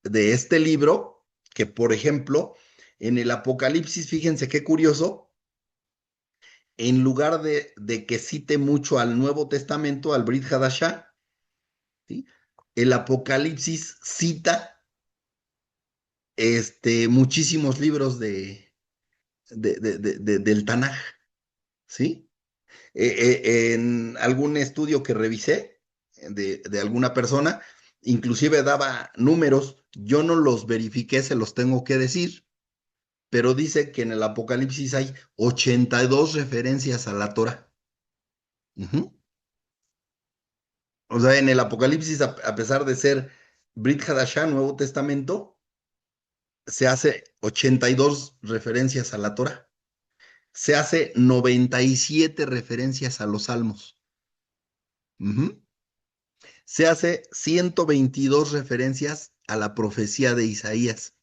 de este libro, que por ejemplo, en el Apocalipsis, fíjense qué curioso, en lugar de que cite mucho al Nuevo Testamento, al Brit Hadashah, ¿sí? El Apocalipsis cita muchísimos libros del Tanaj, ¿sí? En algún estudio que revisé de alguna persona, inclusive daba números, yo no los verifiqué, se los tengo que decir, pero dice que en el Apocalipsis hay 82 referencias a la Torah. Ujú. O sea, en el Apocalipsis, a pesar de ser Brit Hadashah, Nuevo Testamento, se hace 82 referencias a la Torah. Se hace 97 referencias a los Salmos. Ujú. Se hace 122 referencias a la profecía de Isaías,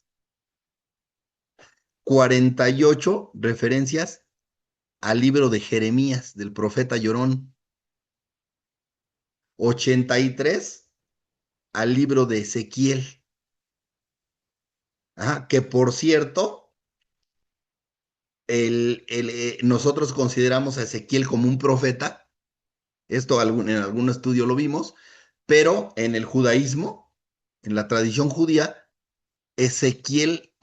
48 referencias al libro de Jeremías, del profeta Llorón, 83 al libro de Ezequiel. Ajá, que por cierto, nosotros consideramos a Ezequiel como un profeta, esto en algún estudio lo vimos, pero en el judaísmo, en la tradición judía, a Ezequiel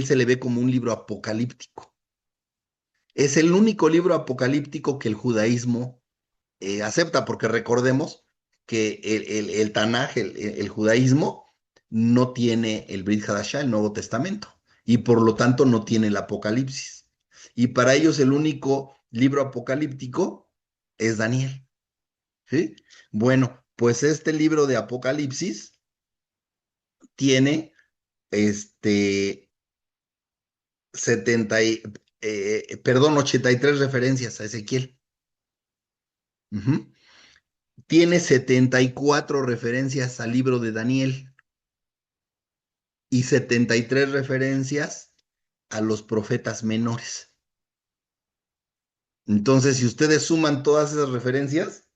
se le ve como un libro apocalíptico. Es el único libro apocalíptico que el judaísmo acepta, porque recordemos que el Tanaj, el judaísmo, no tiene el Brit Hadashah, el Nuevo Testamento, y por lo tanto no tiene el Apocalipsis. Y para ellos el único libro apocalíptico es Daniel. ¿Sí? Bueno, pues este libro de Apocalipsis tiene 83 referencias a Ezequiel. Ujú. Tiene 74 referencias al libro de Daniel y 73 referencias a los profetas menores. Entonces, si ustedes suman todas esas referencias,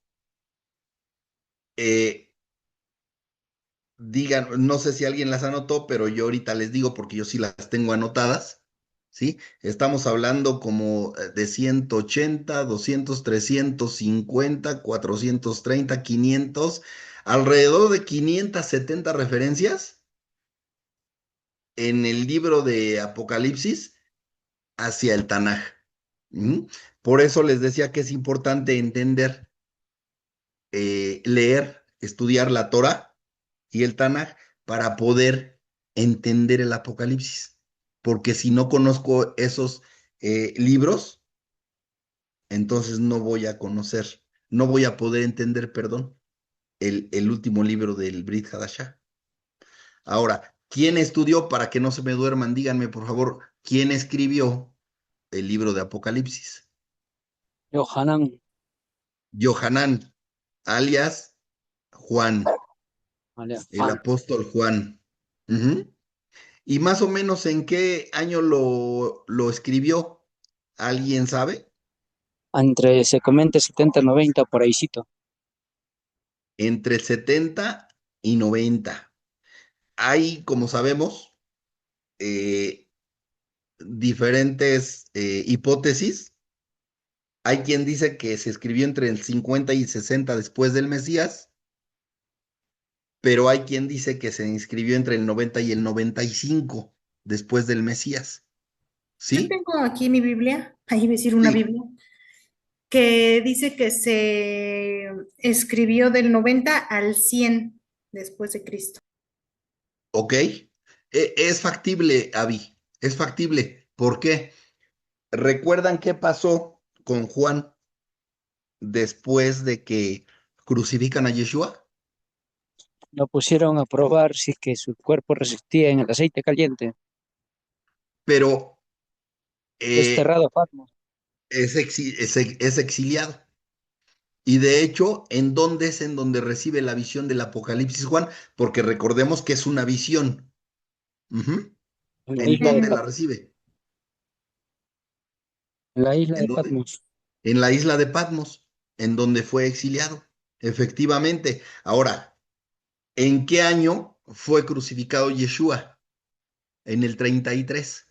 digan, no sé si alguien las anotó, pero yo ahorita les digo porque yo sí las tengo anotadas, ¿sí? Estamos hablando como de 180, 200, 350, 430, 500, alrededor de 570 referencias en el libro de Apocalipsis hacia el Tanaj. ¿Mm? Por eso les decía que es importante entender, leer, estudiar la Torah y el Tanaj para poder entender el Apocalipsis. Porque si no conozco esos libros, entonces no voy a conocer, no voy a poder entender, perdón, el último libro del Brit Hadashah. Ahora, ¿quién estudió para que no se me duerman? Díganme, por favor, ¿quién escribió el libro de Apocalipsis? Yohanan, Yohanan, alias Juan, alias el Juan. apóstol Juan. Ujú. ¿Y más o menos en qué año lo escribió? ¿Alguien sabe? Entre se comenta 70, 90, por ahícito. Entre 70 y 90. Hay, como sabemos, eh, diferentes hipótesis. Hay quien dice que se escribió entre el 50 y 60 después del Mesías, pero hay quien dice que se inscribió entre el 90 y el 95 después del Mesías. Yo ¿Sí? tengo aquí mi Biblia, ahí iba a decir una Sí. Biblia, que dice que se escribió del 90 al 100 después de Cristo. ¿Ok? Es factible, Avi. Es factible. ¿Por qué? ¿Recuerdan qué pasó con Juan después de que crucifican a Yeshua? Lo pusieron a probar si es que su cuerpo resistía en el aceite caliente. Pero eh, Desterrado a Patmos. es exiliado. Y de hecho, ¿en dónde es en donde recibe la visión del Apocalipsis Juan? Porque recordemos que es una visión. Ujú. En la ¿En isla de dónde la Patmos. recibe? En la isla ¿En de dónde? Patmos. En la isla de Patmos, en donde fue exiliado. Efectivamente. Ahora, ¿en qué año fue crucificado Yeshua? En el 33.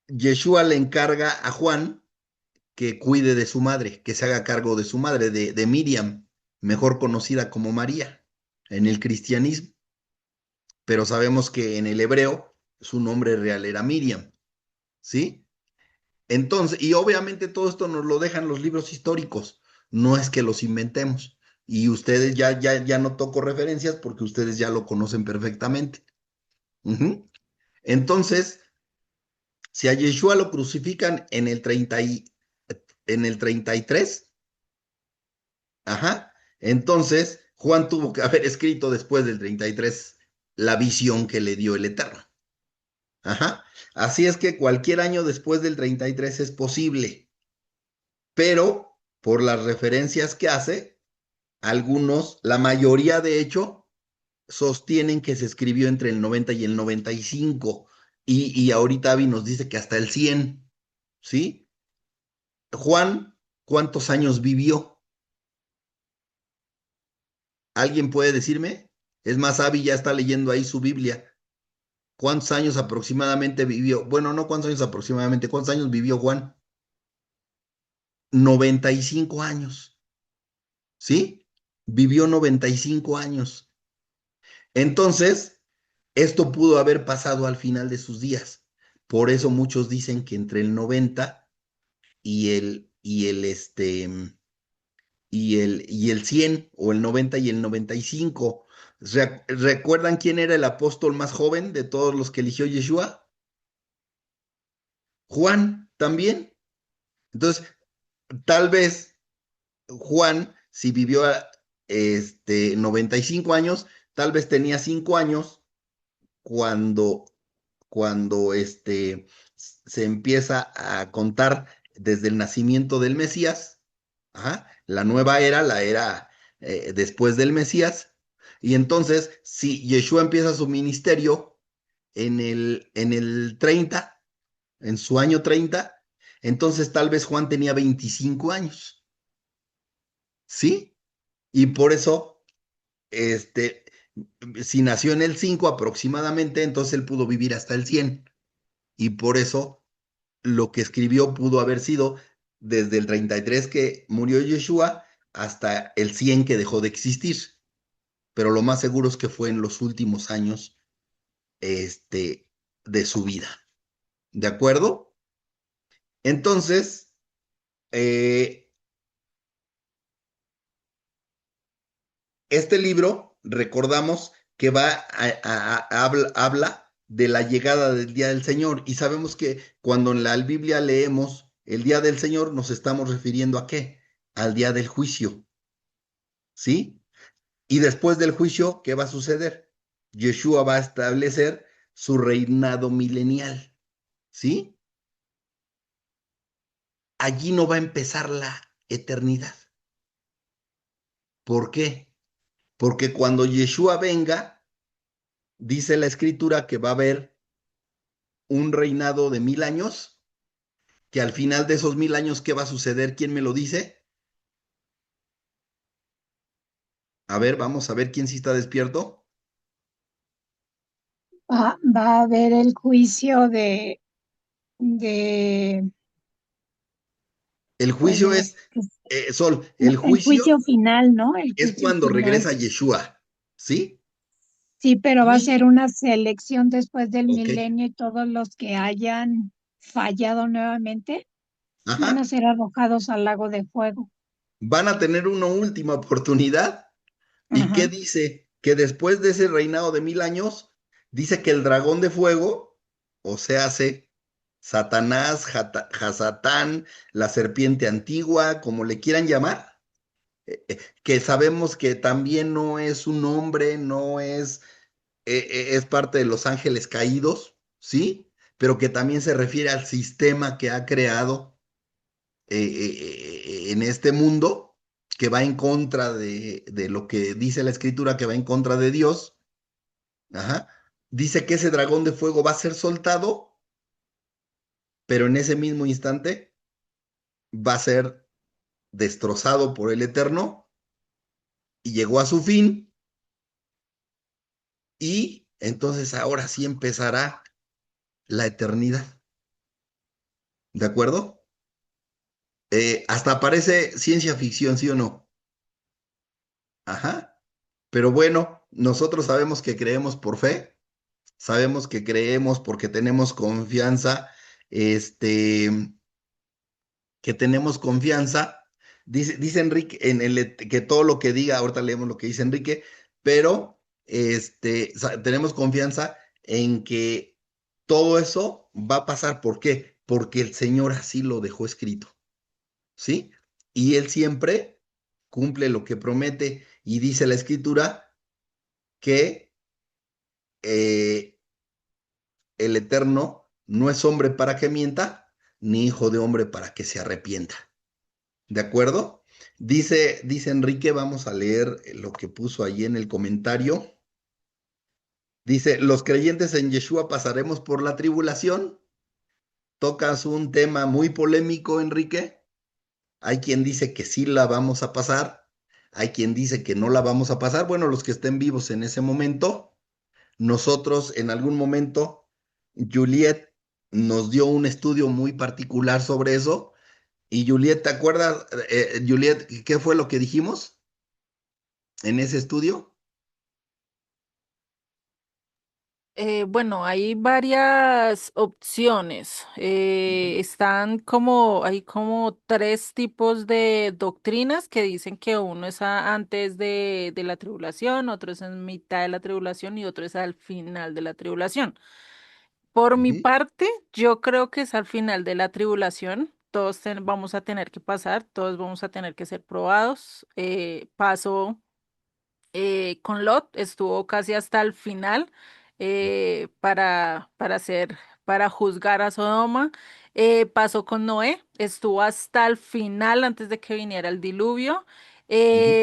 Yeshua le encarga a Juan que cuide de su madre, que se haga cargo de su madre, de Miriam, mejor conocida como María, en el cristianismo. Pero sabemos que en el hebreo su nombre real era Miriam, ¿sí? Entonces, y obviamente todo esto nos lo dejan los libros históricos, no es que los inventemos. Y ustedes ya no toco referencias porque ustedes ya lo conocen perfectamente. Ujú. Entonces, si a Yeshua lo crucifican en el 33, ajá, entonces Juan tuvo que haber escrito después del 33 la visión que le dio el Eterno. Ajá. Así es que cualquier año después del 33 es posible, pero por las referencias que hace, algunos, la mayoría de hecho, sostienen que se escribió entre el 90 y el 95, y ahorita Avi nos dice que hasta el 100, ¿sí? Juan, ¿cuántos años vivió? ¿Alguien puede decirme? Es más, Avi ya está leyendo ahí su Biblia. ¿Cuántos años aproximadamente vivió? Bueno, no cuántos años aproximadamente, ¿cuántos años vivió Juan? 95 años. ¿Sí? Vivió 95 años. Entonces, esto pudo haber pasado al final de sus días. Por eso muchos dicen que entre el 90 y el 100, o el 90 y el 95. ¿Recuerdan quién era el apóstol más joven de todos los que eligió Yeshua? Juan también. Entonces, tal vez Juan, si vivió 95 años, tal vez tenía 5 años cuando, cuando se empieza a contar desde el nacimiento del Mesías, ajá, la nueva era, la era después del Mesías. Y entonces, si Yeshua empieza su ministerio en el 30, en su año 30, entonces tal vez Juan tenía 25 años, ¿sí? Y por eso, este, si nació en el 5 aproximadamente, entonces él pudo vivir hasta el 100. Y por eso lo que escribió pudo haber sido desde el 33 que murió Yeshua hasta el 100 que dejó de existir. Pero lo más seguro es que fue en los últimos años este, de su vida. ¿De acuerdo? Entonces, eh, este libro, recordamos que habla de la llegada del día del Señor, y sabemos que cuando en la Biblia leemos el día del Señor nos estamos refiriendo a qué? Al día del juicio, ¿sí? Y después del juicio, ¿qué va a suceder? Yeshua va a establecer su reinado milenial, ¿sí? Allí no va a empezar la eternidad. ¿Por qué? Porque cuando Yeshua venga, dice la escritura que va a haber un reinado de 1000 años, que al final de esos 1000 años, ¿qué va a suceder? ¿Quién me lo dice? A ver, vamos a ver quién sí está despierto. Va a haber el juicio de, El pues juicio es, Sol, no, el el juicio juicio final, ¿no? El es juicio cuando final. regresa Yeshua, ¿sí? Sí, pero va a Y, ser una selección después del ok, milenio y todos los que hayan fallado nuevamente van a ajá, ser arrojados al lago de fuego. van a tener una última oportunidad. ¿Y qué Ajá. dice? Que después de ese reinado de 1000 años, dice que el dragón de fuego, o sea, hace Satanás, Hasatán, la serpiente antigua, como le quieran llamar, que sabemos que también no es un hombre, no es, es parte de los ángeles caídos, ¿sí? Pero que también se refiere al sistema que ha creado en este mundo, que va en contra de lo que dice la escritura, que va en contra de Dios. Ajá. Dice que ese dragón de fuego va a ser soltado, pero en ese mismo instante va a ser destrozado por el Eterno y llegó a su fin, y entonces ahora sí empezará la eternidad. ¿De acuerdo? Hasta parece ciencia ficción, ¿sí o no? Ajá. Pero bueno, nosotros sabemos que creemos por fe. Sabemos que creemos porque tenemos confianza, este, que tenemos confianza. Dice Enrique que todo lo que diga, ahorita leemos lo que dice Enrique, pero tenemos confianza en que todo eso va a pasar. ¿Por qué? Porque el Señor así lo dejó escrito, ¿sí? Y Él siempre cumple lo que promete, y dice la escritura que eh, el Eterno no es hombre para que mienta, ni hijo de hombre para que se arrepienta. ¿De acuerdo? Dice Enrique, vamos a leer lo que puso allí en el comentario. Dice, los creyentes en Yeshua pasaremos por la tribulación. Tocas un tema muy polémico, Enrique. Hay quien dice que sí la vamos a pasar. Hay quien dice que no la vamos a pasar. Bueno, los que estén vivos en ese momento. Nosotros en algún momento, Juliet nos dio un estudio muy particular sobre eso. Y Juliet, ¿te acuerdas, Juliet, qué fue lo que dijimos en ese estudio? Bueno, hay varias opciones. Ujú, Hay como tres tipos de doctrinas que dicen que uno es antes de la tribulación, otro es en mitad de la tribulación y otro es al final de la tribulación. Por mi ujú, parte, yo creo que es al final de la tribulación. Vamos a tener que pasar, todos vamos a tener que ser probados. Paso con Lot, estuvo casi hasta el final para juzgar a Sodoma. Pasó con Noé, estuvo hasta el final antes de que viniera el diluvio. ujú.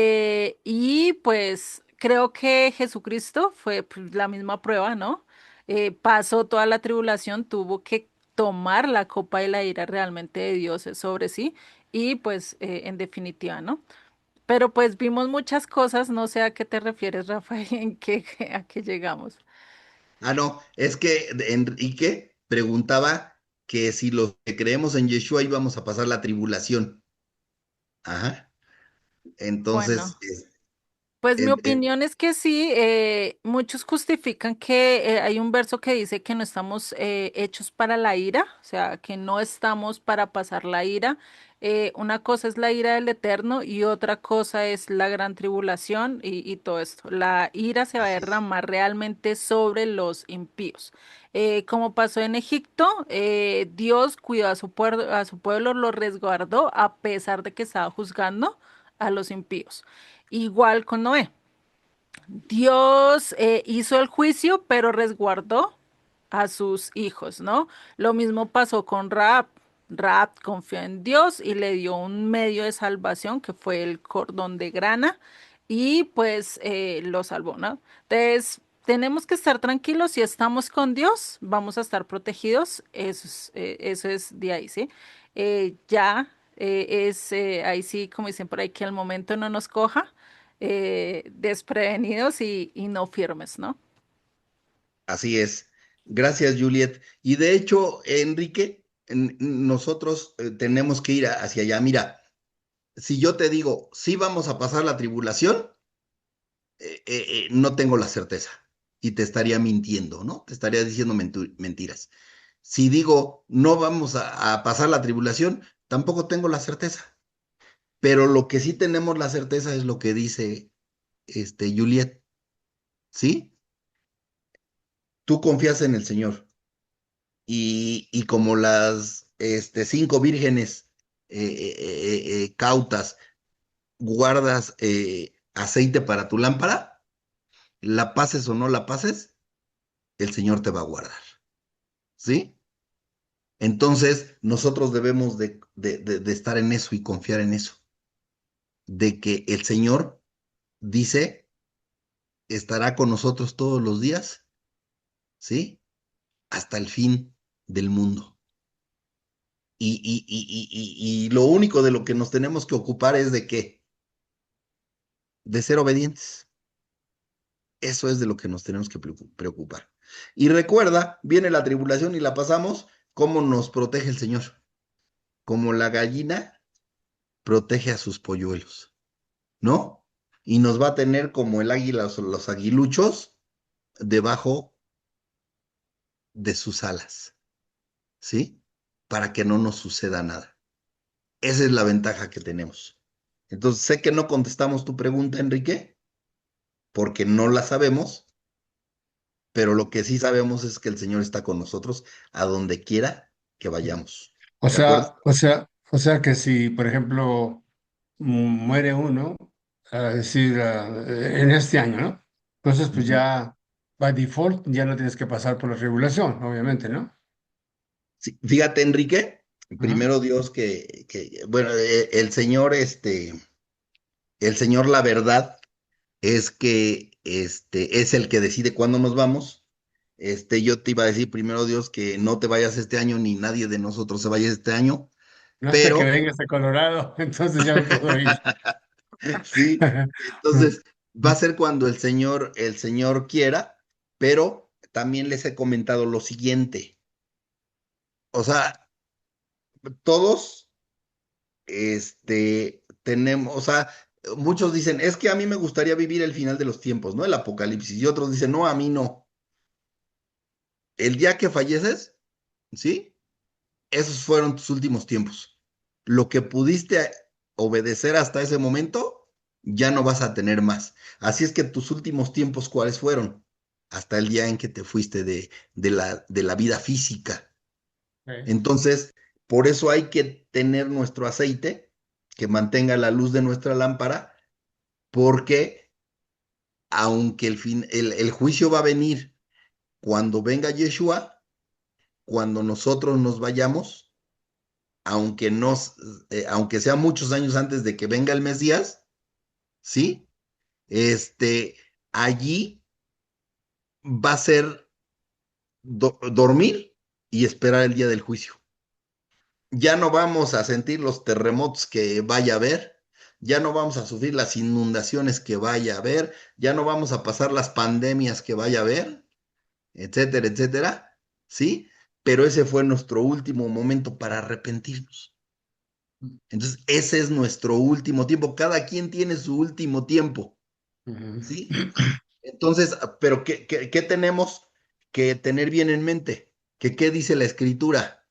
Y pues creo que Jesucristo fue pues, la misma prueba, ¿no? Pasó toda la tribulación, tuvo que tomar la copa de la ira realmente de Dios sobre sí y pues en definitiva, ¿no? Pero pues vimos muchas cosas, no sé a qué te refieres, Rafael, a qué llegamos. Ah, no, es que Enrique preguntaba que si los que creemos en Yeshua íbamos a pasar la tribulación. Ajá. Entonces, Bueno. Pues mi en- en- opinión es que sí, muchos justifican que hay un verso que dice que no estamos hechos para la ira, o sea, que no estamos para pasar la ira. Una cosa es la ira del Eterno y otra cosa es la gran tribulación y todo esto. La ira se va a así es. derramar realmente sobre los impíos. Como pasó en Egipto, Dios cuidó a su pueblo, lo resguardó a pesar de que estaba juzgando a los impíos. Igual con Noé. Dios hizo el juicio, pero resguardó a sus hijos, ¿no? Lo mismo pasó con Raab. Raab confió en Dios y le dio un medio de salvación que fue el cordón de grana y pues lo salvó, ¿no? Entonces, tenemos que estar tranquilos, si estamos con Dios, vamos a estar protegidos, eso es de ahí, ¿sí? Ya es ahí sí, como dicen por ahí, que al momento no nos coja desprevenidos y no firmes, ¿no? Así es. Gracias, Juliet. Y de hecho, Enrique, nosotros tenemos que ir hacia allá. Mira, si yo te digo, sí vamos a pasar la tribulación, no tengo la certeza y te estaría mintiendo, ¿no? Te estaría diciendo mentiras. Si digo, no vamos a pasar la tribulación, tampoco tengo la certeza. Pero lo que sí tenemos la certeza es lo que dice Juliet, ¿sí? Tú confías en el Señor y como las 5 vírgenes cautas guardas aceite para tu lámpara, la pases o no la pases, el Señor te va a guardar, ¿sí? Entonces, nosotros debemos de estar en eso y confiar en eso, de que el Señor dice, estará con nosotros todos los días, ¿sí? Hasta el fin del mundo. Y lo único de lo que nos tenemos que ocupar es de qué? De ser obedientes. Eso es de lo que nos tenemos que preocupar. Y recuerda, viene la tribulación y la pasamos, ¿cómo nos protege el Señor? Como la gallina protege a sus polluelos, ¿no? Y nos va a tener como el águila, los aguiluchos, debajo de sus alas, ¿sí? Para que no nos suceda nada. Esa es la ventaja que tenemos. Entonces, sé que no contestamos tu pregunta, Enrique, porque no la sabemos, pero lo que sí sabemos es que el Señor está con nosotros a donde quiera que vayamos. O ¿De acuerdo? sea, o sea, o sea que si, por ejemplo, muere uno, a decir, en este año, ¿no? Entonces, pues Ujú. ya, by default, ya no tienes que pasar por la regulación, obviamente, ¿no? Sí, fíjate, Enrique, Ajá. primero Dios bueno, el Señor, la verdad es que es el que decide cuándo nos vamos. Yo te iba a decir primero Dios que no te vayas este año, ni nadie de nosotros se vaya este año, No hasta que pero vengas a Colorado, entonces ya me puedo ir. sí, entonces va a ser cuando el Señor quiera, pero también les he comentado lo siguiente, o sea, todos, tenemos, o sea, muchos dicen, es que a mí me gustaría vivir el final de los tiempos, ¿no? El apocalipsis, y otros dicen, no, a mí no. El día que falleces, ¿sí? Esos fueron tus últimos tiempos. Lo que pudiste obedecer hasta ese momento, ya no vas a tener más. Así es que tus últimos tiempos, ¿cuáles fueron? Hasta el día en que te fuiste de la vida física. Ok. Entonces, por eso hay que tener nuestro aceite que mantenga la luz de nuestra lámpara, porque aunque el juicio va a venir cuando venga Yeshua, cuando nosotros nos vayamos, aunque sea muchos años antes de que venga el Mesías, ¿sí? Este, allí va a ser dormir y esperar el día del juicio. Ya no vamos a sentir los terremotos que vaya a haber, ya no vamos a sufrir las inundaciones que vaya a haber, ya no vamos a pasar las pandemias que vaya a haber, etcétera, etcétera, ¿sí? Pero ese fue nuestro último momento para arrepentirnos. Entonces, ese es nuestro último tiempo. Cada quien tiene su último tiempo, Ujú. ¿sí? Entonces, pero ¿qué tenemos que tener bien en mente? Que ¿qué dice la Escritura?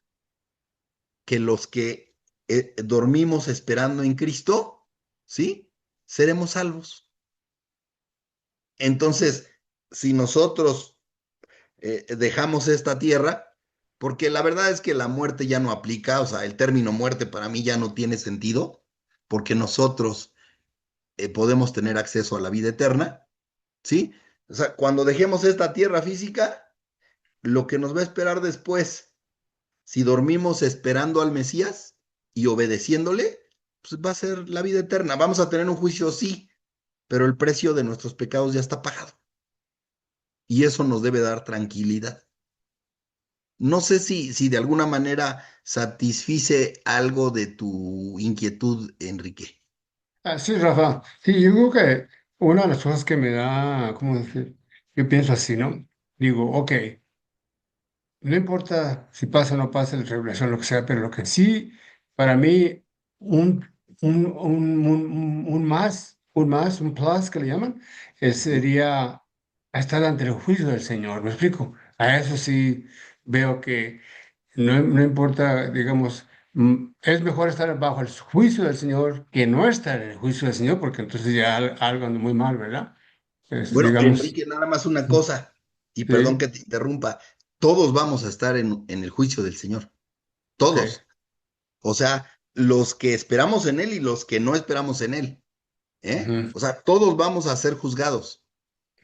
Que los que dormimos esperando en Cristo, ¿sí? Seremos salvos. Entonces, si nosotros dejamos esta tierra, porque la verdad es que la muerte ya no aplica, o sea, el término muerte para mí ya no tiene sentido, porque nosotros podemos tener acceso a la vida eterna, ¿sí? O sea, cuando dejemos esta tierra física, lo que nos va a esperar después, si dormimos esperando al Mesías y obedeciéndole, pues va a ser la vida eterna. Vamos a tener un juicio, sí, pero el precio de nuestros pecados ya está pagado. y eso nos debe dar tranquilidad. No sé si de alguna manera satisfice algo de tu inquietud, Enrique. Sí, Rafa. Sí, yo creo que una de las cosas que me da, ¿cómo decir? Yo pienso así, ¿no? Digo, ok, no importa si pasa o no pasa la revelación, lo que sea, pero lo que sí, para mí, un, un plus que le llaman, ¿Sí? sería estar ante el juicio del Señor. ¿Me explico? A eso sí veo que no importa, digamos, es mejor estar bajo el juicio del Señor que no estar en el juicio del Señor, porque entonces ya algo anda muy mal, ¿verdad? Bueno, Digamos, Enrique, nada más una cosa, y perdón sí, que te interrumpa, todos vamos a estar en el juicio del Señor, ok. todos. O sea, los que esperamos en Él y los que no esperamos en Él, ¿eh? Ujú. O sea, todos vamos a ser juzgados.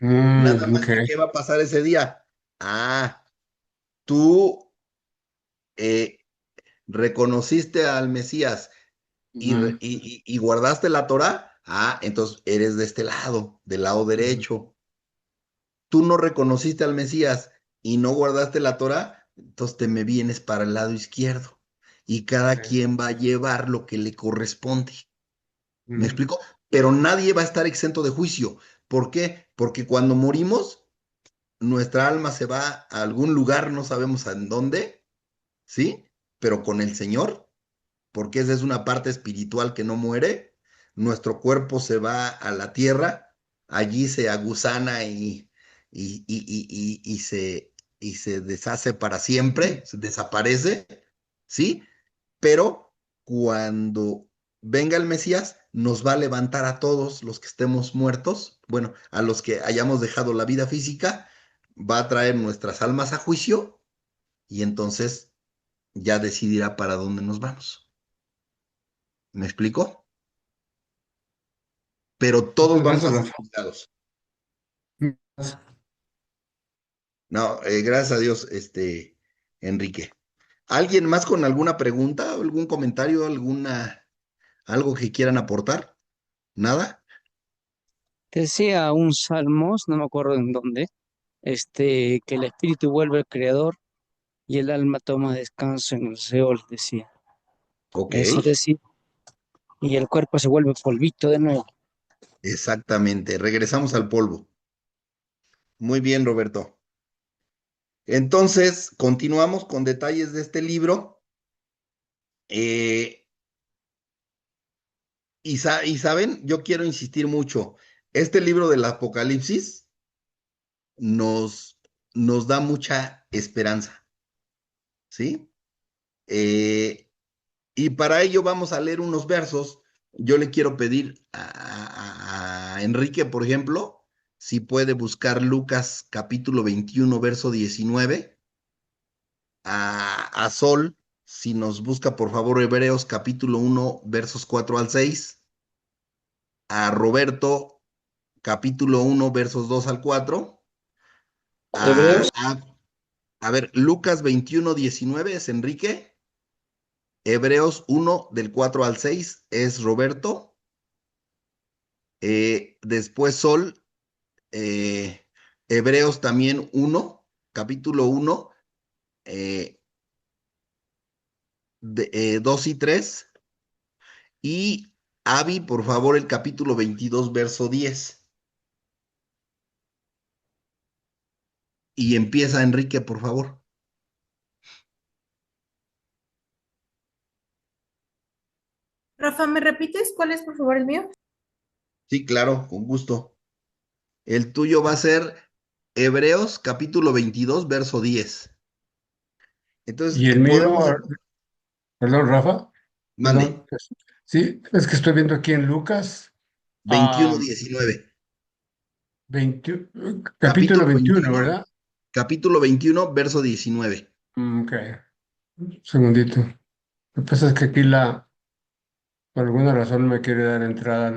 Nada Ok. más que, ¿qué va a pasar ese día? Ah, tú eh, reconociste al Mesías Ujú, y guardaste la Torá. Ah, entonces eres de este lado, del lado ujú, derecho. Tú no reconociste al Mesías y no guardaste la Torá, entonces te me vienes para el lado izquierdo. Y cada ok. quien va a llevar lo que le corresponde. ¿Me Ujú, explico? Pero nadie va a estar exento de juicio. ¿Por qué? Porque cuando morimos, nuestra alma se va a algún lugar, no sabemos en dónde, ¿sí? Pero con el Señor, porque esa es una parte espiritual que no muere. Nuestro cuerpo se va a la tierra, allí se agusana y se deshace para siempre, se desaparece, ¿sí? Pero cuando venga el Mesías, nos va a levantar a todos los que estemos muertos, bueno, a los que hayamos dejado la vida física, va a traer nuestras almas a juicio y entonces ya decidirá para dónde nos vamos. ¿Me explico? Pero todos muchas vamos gracias, a ser Rafa. juzgados. No, gracias a Dios, Enrique. ¿Alguien más con alguna pregunta, algún comentario, algo que quieran aportar? ¿Nada? Decía un salmos, no me acuerdo en dónde, que el espíritu vuelve al creador y el alma toma descanso en el Seol, decía. Ok, Eso decía, y el cuerpo se vuelve polvito de nuevo. exactamente. Regresamos al polvo. Muy bien, Roberto. Entonces, continuamos con detalles de este libro. Eh, y saben, yo quiero insistir mucho. Este libro del Apocalipsis nos, nos da mucha esperanza, ¿sí? Eh, y para ello vamos a leer unos versos. Yo le quiero pedir a Enrique, por ejemplo, si puede buscar Lucas capítulo 21 verso 19, a Sol, si nos busca por favor Hebreos capítulo 1 versos 4 al 6, a Roberto capítulo 1 versos 2 al 4, a, Hebreos. a, a ver, Lucas 21 19 es Enrique, Hebreos 1 del 4 al 6 es Roberto, después Sol, eh, Hebreos también 1, capítulo 1, eh, 2 y 3, y Avi, por favor, el capítulo 22 verso 10. Y empieza Enrique, por favor. Rafa, ¿me repites cuál es, por favor, el mío? Sí, claro, con gusto. El tuyo va a ser Hebreos capítulo 22 verso 10. Entonces, Y el mío, podemos, perdón, Rafa, mande, perdón. Sí, es que estoy viendo aquí en Lucas, 21 ah, 19. 20 capítulo Capítulo 21, 21, ¿verdad? capítulo 21 verso 19. Ok, un segundito. Lo que pasa es que aquí por alguna razón me quiere dar entrada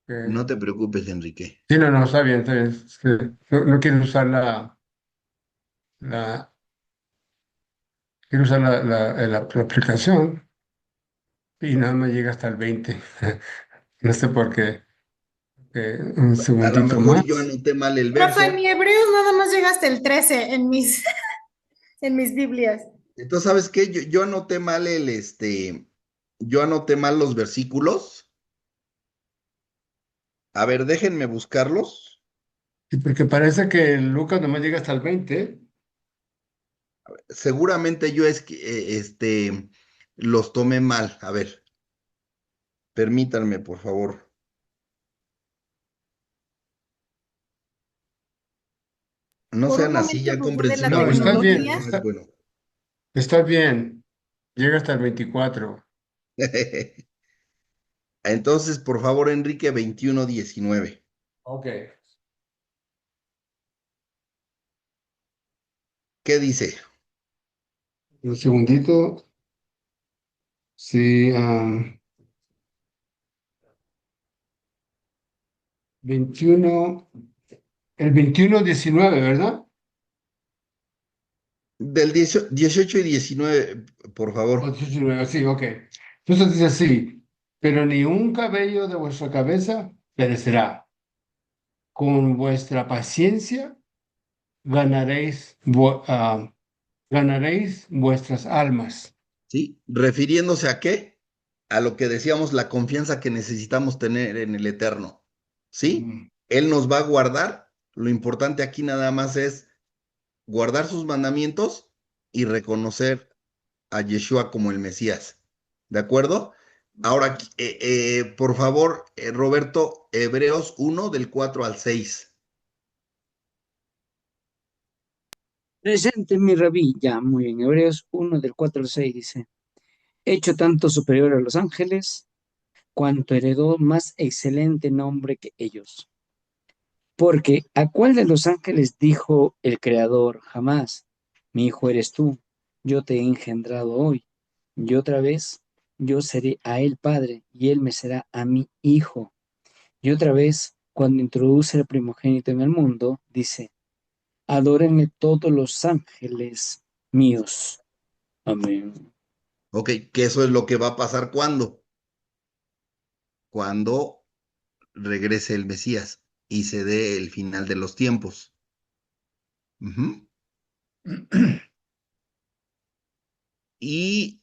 No eh, te preocupes, Enrique. sí, no, no, está bien, está bien. Es que no quiero usar la, quiero usar la aplicación y nada me llega hasta el 20. No sé por qué. Un A lo segundito mejor yo más. anoté mal el Rafa, en verso. mi Hebreos nada más llega hasta el 13 en en mis Biblias. Entonces, ¿sabes qué? Yo anoté mal yo anoté mal los versículos. A ver, déjenme buscarlos. Sí, porque parece que en Lucas nomás llega hasta el 20. Seguramente yo los tomé mal. A ver, permítanme, por favor. No Por un sean así, momento ya dudé de la comprensión a No, uno, está porque bien, tecnología. no es bueno. está bien. Llega hasta el 24. Entonces, por favor, Enrique 21:19. Ok. ¿Qué dice? Un segundito. Sí, 21, el 21:19, ¿verdad? Del 18 y 19, por O favor. 19, sí, ok. Entonces dice así, pero ni un cabello de vuestra cabeza perecerá. Con vuestra paciencia ganaréis, ganaréis vuestras almas. ¿Sí? ¿Refiriéndose a qué? A lo que decíamos, la confianza que necesitamos tener en el Eterno. ¿Sí? Mm. Él nos va a guardar. Lo importante aquí nada más es guardar sus mandamientos y reconocer a Yeshua como el Mesías. ¿De acuerdo? Ahora, por favor, Roberto, Hebreos 1 del 4 al 6. Presente mi rabí, ya, muy bien. Hebreos 1 del 4 al 6 dice, hecho tanto superior a los ángeles, cuanto heredó más excelente nombre que ellos. Porque ¿a cuál de los ángeles dijo el Creador jamás, mi hijo eres tú, yo te he engendrado hoy? Y otra vez, yo seré a él padre, y él me será a mí hijo. Y otra vez, cuando introduce el primogénito en el mundo, dice, adórenme todos los ángeles míos. Amén. Ok, que eso es lo que va a pasar cuando regrese el Mesías y se dé el final de los tiempos. Ujú. Y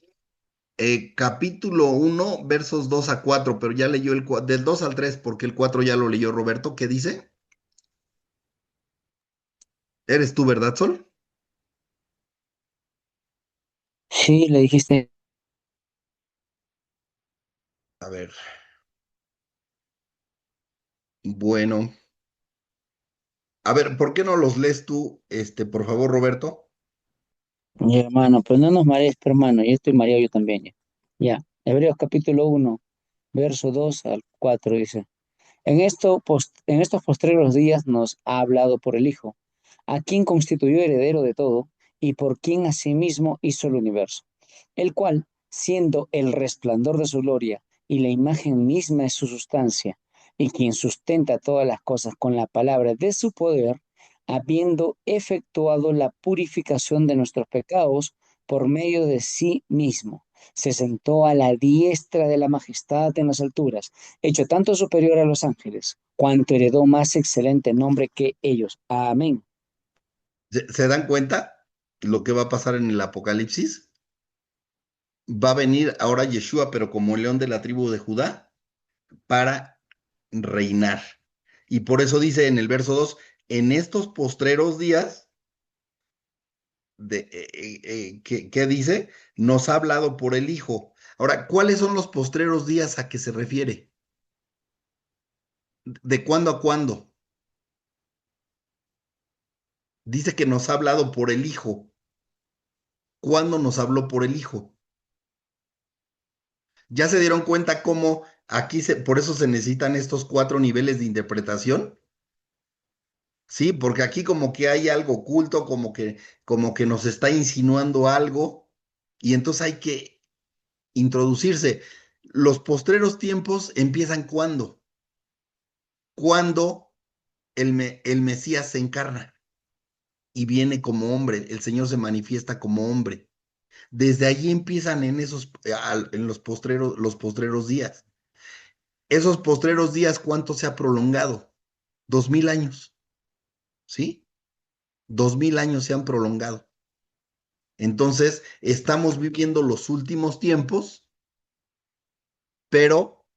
capítulo 1 versos 2 a 4, pero ya leyó del 2 al 3 porque el 4 ya lo leyó Roberto. ¿Qué dice? ¿Eres tú, verdad, Sol? Sí, le dijiste. A ver, bueno. A ver, ¿por qué no los lees tú, por favor, Roberto? Mi hermano, pues no nos marees, hermano, yo estoy mareado yo también. Ya, ya. Hebreos capítulo 1, verso 2 al 4 dice. En estos postreros días nos ha hablado por el Hijo, a quien constituyó heredero de todo y por quien asimismo hizo el universo, el cual, siendo el resplandor de su gloria y la imagen misma de su sustancia, y quien sustenta todas las cosas con la palabra de su poder, habiendo efectuado la purificación de nuestros pecados por medio de sí mismo, se sentó a la diestra de la majestad en las alturas, hecho tanto superior a los ángeles, cuanto heredó más excelente nombre que ellos. Amén. ¿Se dan cuenta lo que va a pasar en el Apocalipsis? Va a venir ahora Yeshua, pero como león de la tribu de Judá, para reinar. Y por eso dice en el verso 2, en estos postreros días, ¿qué dice? Nos ha hablado por el Hijo. Ahora, ¿cuáles son los postreros días a que se refiere? ¿De cuándo a cuándo? Dice que nos ha hablado por el Hijo. ¿Cuándo nos habló por el Hijo? ¿Ya se dieron cuenta cómo por eso se necesitan estos 4 niveles de interpretación? Sí, porque aquí como que hay algo oculto, como que nos está insinuando algo, y entonces hay que introducirse. Los postreros tiempos empiezan ¿cuándo? Cuando el Mesías se encarna y viene como hombre, el Señor se manifiesta como hombre. Desde allí empiezan en los postreros días. Esos postreros días, ¿cuánto se ha prolongado? 2000 años, ¿sí? 2000 años se han prolongado. Entonces, estamos viviendo los últimos tiempos, pero,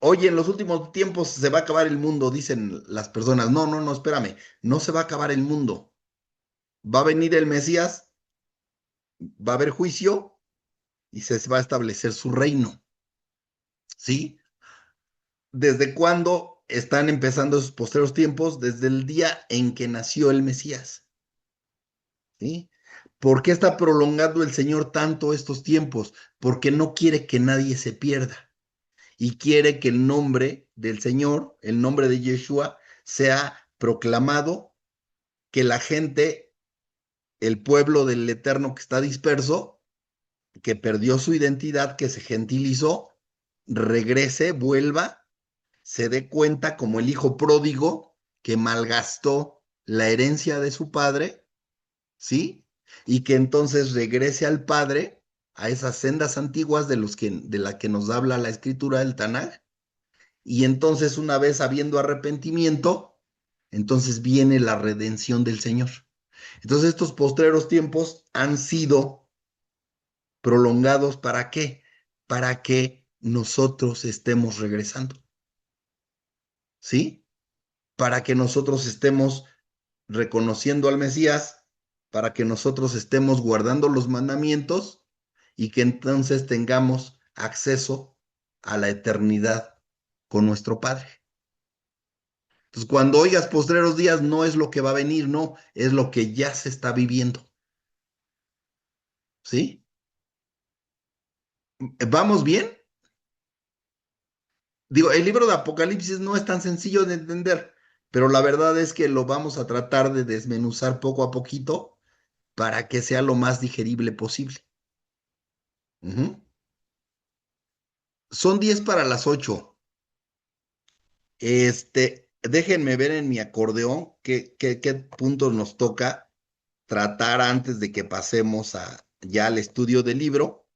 oye, en los últimos tiempos se va a acabar el mundo, dicen las personas. No, no, no, espérame, no se va a acabar el mundo. Va a venir el Mesías, va a haber juicio y se va a establecer su reino, ¿sí? ¿Desde cuándo están empezando esos postreros tiempos? Desde el día en que nació el Mesías, ¿sí? ¿Por qué está prolongando el Señor tanto estos tiempos? Porque no quiere que nadie se pierda y quiere que el nombre del Señor, el nombre de Yeshua, sea proclamado, que la gente, el pueblo del Eterno que está disperso, que perdió su identidad, que se gentilizó, regrese, vuelva, se dé cuenta como el hijo pródigo que malgastó la herencia de su padre, ¿sí? Y que entonces regrese al padre, a esas sendas antiguas de la que nos habla la escritura del Tanaj, y entonces una vez habiendo arrepentimiento, entonces viene la redención del Señor. Entonces estos postreros tiempos han sido prolongados, ¿para qué? Para que nosotros estemos regresando, ¿sí? Para que nosotros estemos reconociendo al Mesías, para que nosotros estemos guardando los mandamientos y que entonces tengamos acceso a la eternidad con nuestro Padre. Entonces, cuando oigas postreros días, no es lo que va a venir, no, es lo que ya se está viviendo, ¿sí? ¿Vamos bien? Digo, el libro de Apocalipsis no es tan sencillo de entender, pero la verdad es que lo vamos a tratar de desmenuzar poco a poquito para que sea lo más digerible posible. Ujú. Son 10 para las 8. Déjenme ver en mi acordeón qué puntos nos toca tratar antes de que pasemos ya al estudio del libro,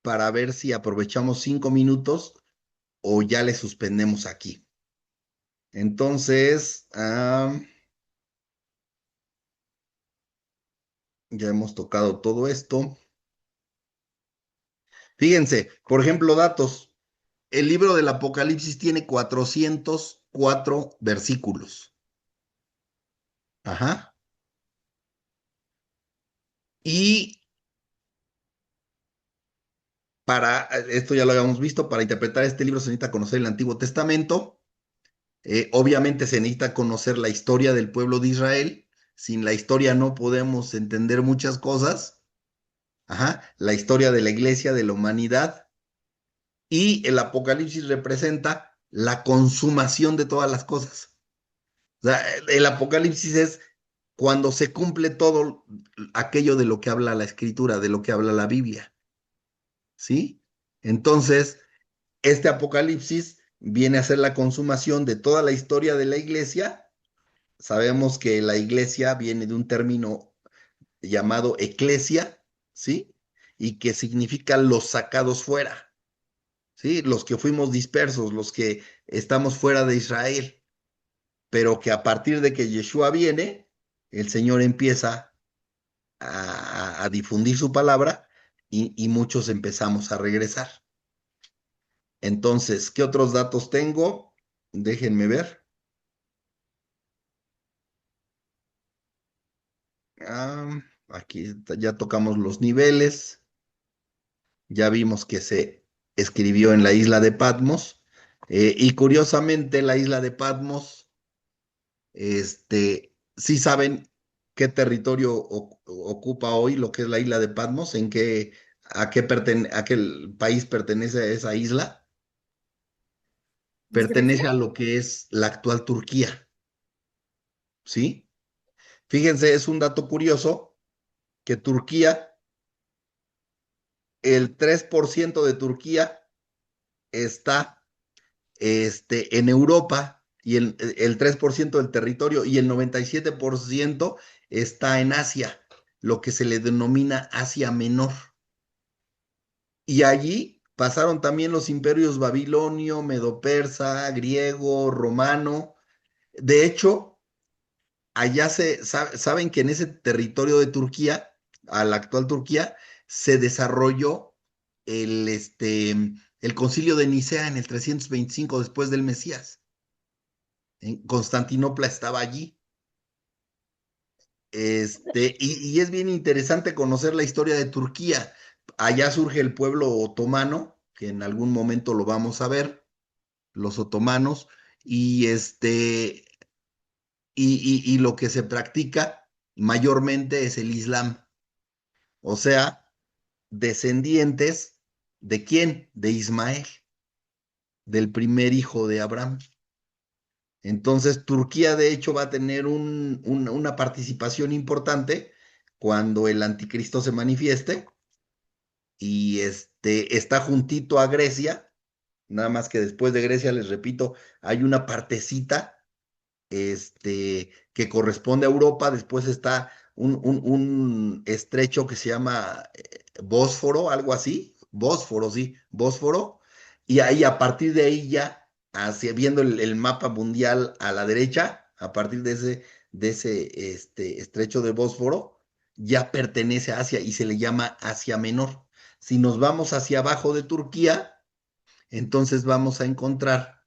para ver si aprovechamos 5 minutos o ya le suspendemos aquí. Entonces, ya hemos tocado todo esto. Fíjense, por ejemplo, datos. El libro del Apocalipsis tiene 404 versículos. Ajá. Y esto ya lo habíamos visto, para interpretar este libro se necesita conocer el Antiguo Testamento. Obviamente se necesita conocer la historia del pueblo de Israel. Sin la historia no podemos entender muchas cosas. Ajá. La historia de la iglesia, de la humanidad. Y el Apocalipsis representa la consumación de todas las cosas. O sea, el Apocalipsis es cuando se cumple todo aquello de lo que habla la Escritura, de lo que habla la Biblia, ¿sí? Entonces, este Apocalipsis viene a ser la consumación de toda la historia de la iglesia. Sabemos que la iglesia viene de un término llamado eclesia, ¿sí? Y que significa los sacados fuera, ¿sí? Los que fuimos dispersos, los que estamos fuera de Israel, pero que a partir de que Yeshua viene, el Señor empieza a difundir su palabra y muchos empezamos a regresar. Entonces, ¿qué otros datos tengo? Déjenme ver. Aquí ya tocamos los niveles. Ya vimos que se escribió en la isla de Patmos. Y curiosamente, la isla de Patmos, sí saben qué territorio ocupa hoy lo que es la isla de Patmos, a qué país pertenece a esa isla. ¿Es Pertenece Grecia? a lo que es la actual Turquía, ¿sí? Fíjense, es un dato curioso que Turquía, el 3% de Turquía está en Europa, y el 3% del territorio, y el 97% está en Asia, lo que se le denomina Asia Menor. Y allí pasaron también los imperios babilonio, medo-persa, griego, romano. De hecho, allá saben que en ese territorio de Turquía, a la actual Turquía, se desarrolló el concilio de Nicea en el 325 después del Mesías. En Constantinopla estaba allí. Y es bien interesante conocer la historia de Turquía. Allá surge el pueblo otomano, que en algún momento lo vamos a ver, los otomanos, y y lo que se practica mayormente es el Islam. O sea, descendientes ¿de quién? De Ismael, del primer hijo de Abraham. Entonces, Turquía, de hecho, va a tener una participación importante cuando el anticristo se manifieste y está juntito a Grecia, nada más que después de Grecia, les repito, hay una partecita que corresponde a Europa, después está un estrecho que se llama Bósforo, algo así, Bósforo, sí, Bósforo, y ahí a partir de ahí ya, viendo el mapa mundial a la derecha, a partir de ese estrecho de Bósforo, ya pertenece a Asia y se le llama Asia Menor. Si nos vamos hacia abajo de Turquía, entonces vamos a encontrar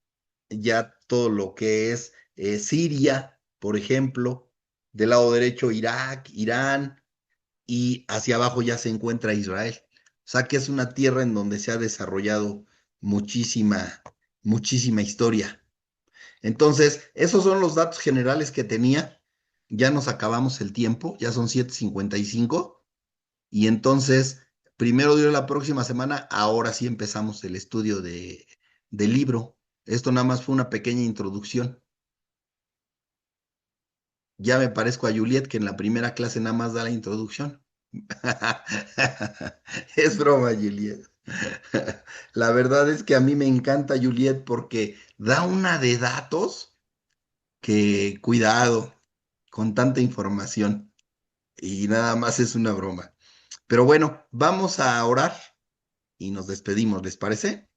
ya todo lo que es Siria, por ejemplo, del lado derecho Irak, Irán, y hacia abajo ya se encuentra Israel. O sea que es una tierra en donde se ha desarrollado muchísima, muchísima historia. Entonces, esos son los datos generales que tenía. Ya nos acabamos el tiempo, ya son 7:55. Y entonces, primero Dios, la próxima semana, ahora sí empezamos el estudio del libro. Esto nada más fue una pequeña introducción. Ya me parezco a Juliet, que en la primera clase nada más da la introducción. Es broma, Juliet. La verdad es que a mí me encanta Juliet porque da una de datos que, cuidado, con tanta información. Y nada más es una broma. Pero bueno, vamos a orar y nos despedimos, ¿les parece?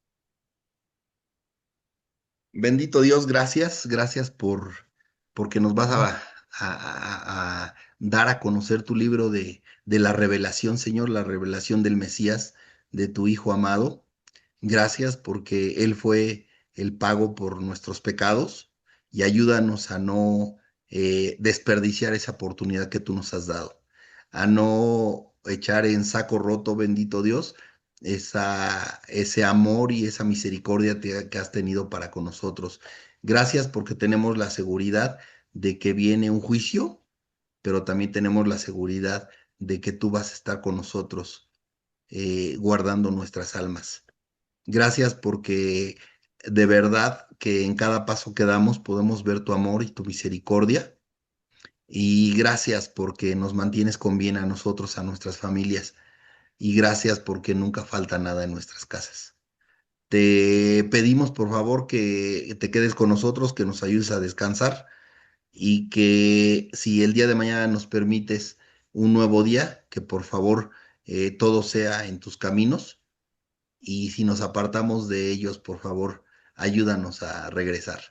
Bendito Dios, gracias porque nos vas a dar a conocer tu libro de la revelación, Señor, la revelación del Mesías, de tu Hijo amado. Gracias porque Él fue el pago por nuestros pecados y ayúdanos a no desperdiciar esa oportunidad que tú nos has dado, a no echar en saco roto, bendito Dios, ese amor y esa misericordia que has tenido para con nosotros. Gracias porque tenemos la seguridad de que viene un juicio, pero también tenemos la seguridad de que tú vas a estar con nosotros, guardando nuestras almas. Gracias porque de verdad que en cada paso que damos podemos ver tu amor y tu misericordia. Y gracias porque nos mantienes con bien a nosotros, a nuestras familias. Y gracias porque nunca falta nada en nuestras casas. Te pedimos por favor que te quedes con nosotros, que nos ayudes a descansar y que si el día de mañana nos permites un nuevo día, que por favor todo sea en tus caminos y si nos apartamos de ellos, por favor, ayúdanos a regresar.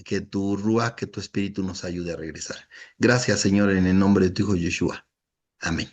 Que tu Rúa, que tu Espíritu nos ayude a regresar. Gracias, Señor, en el nombre de tu Hijo Yeshua. Amén.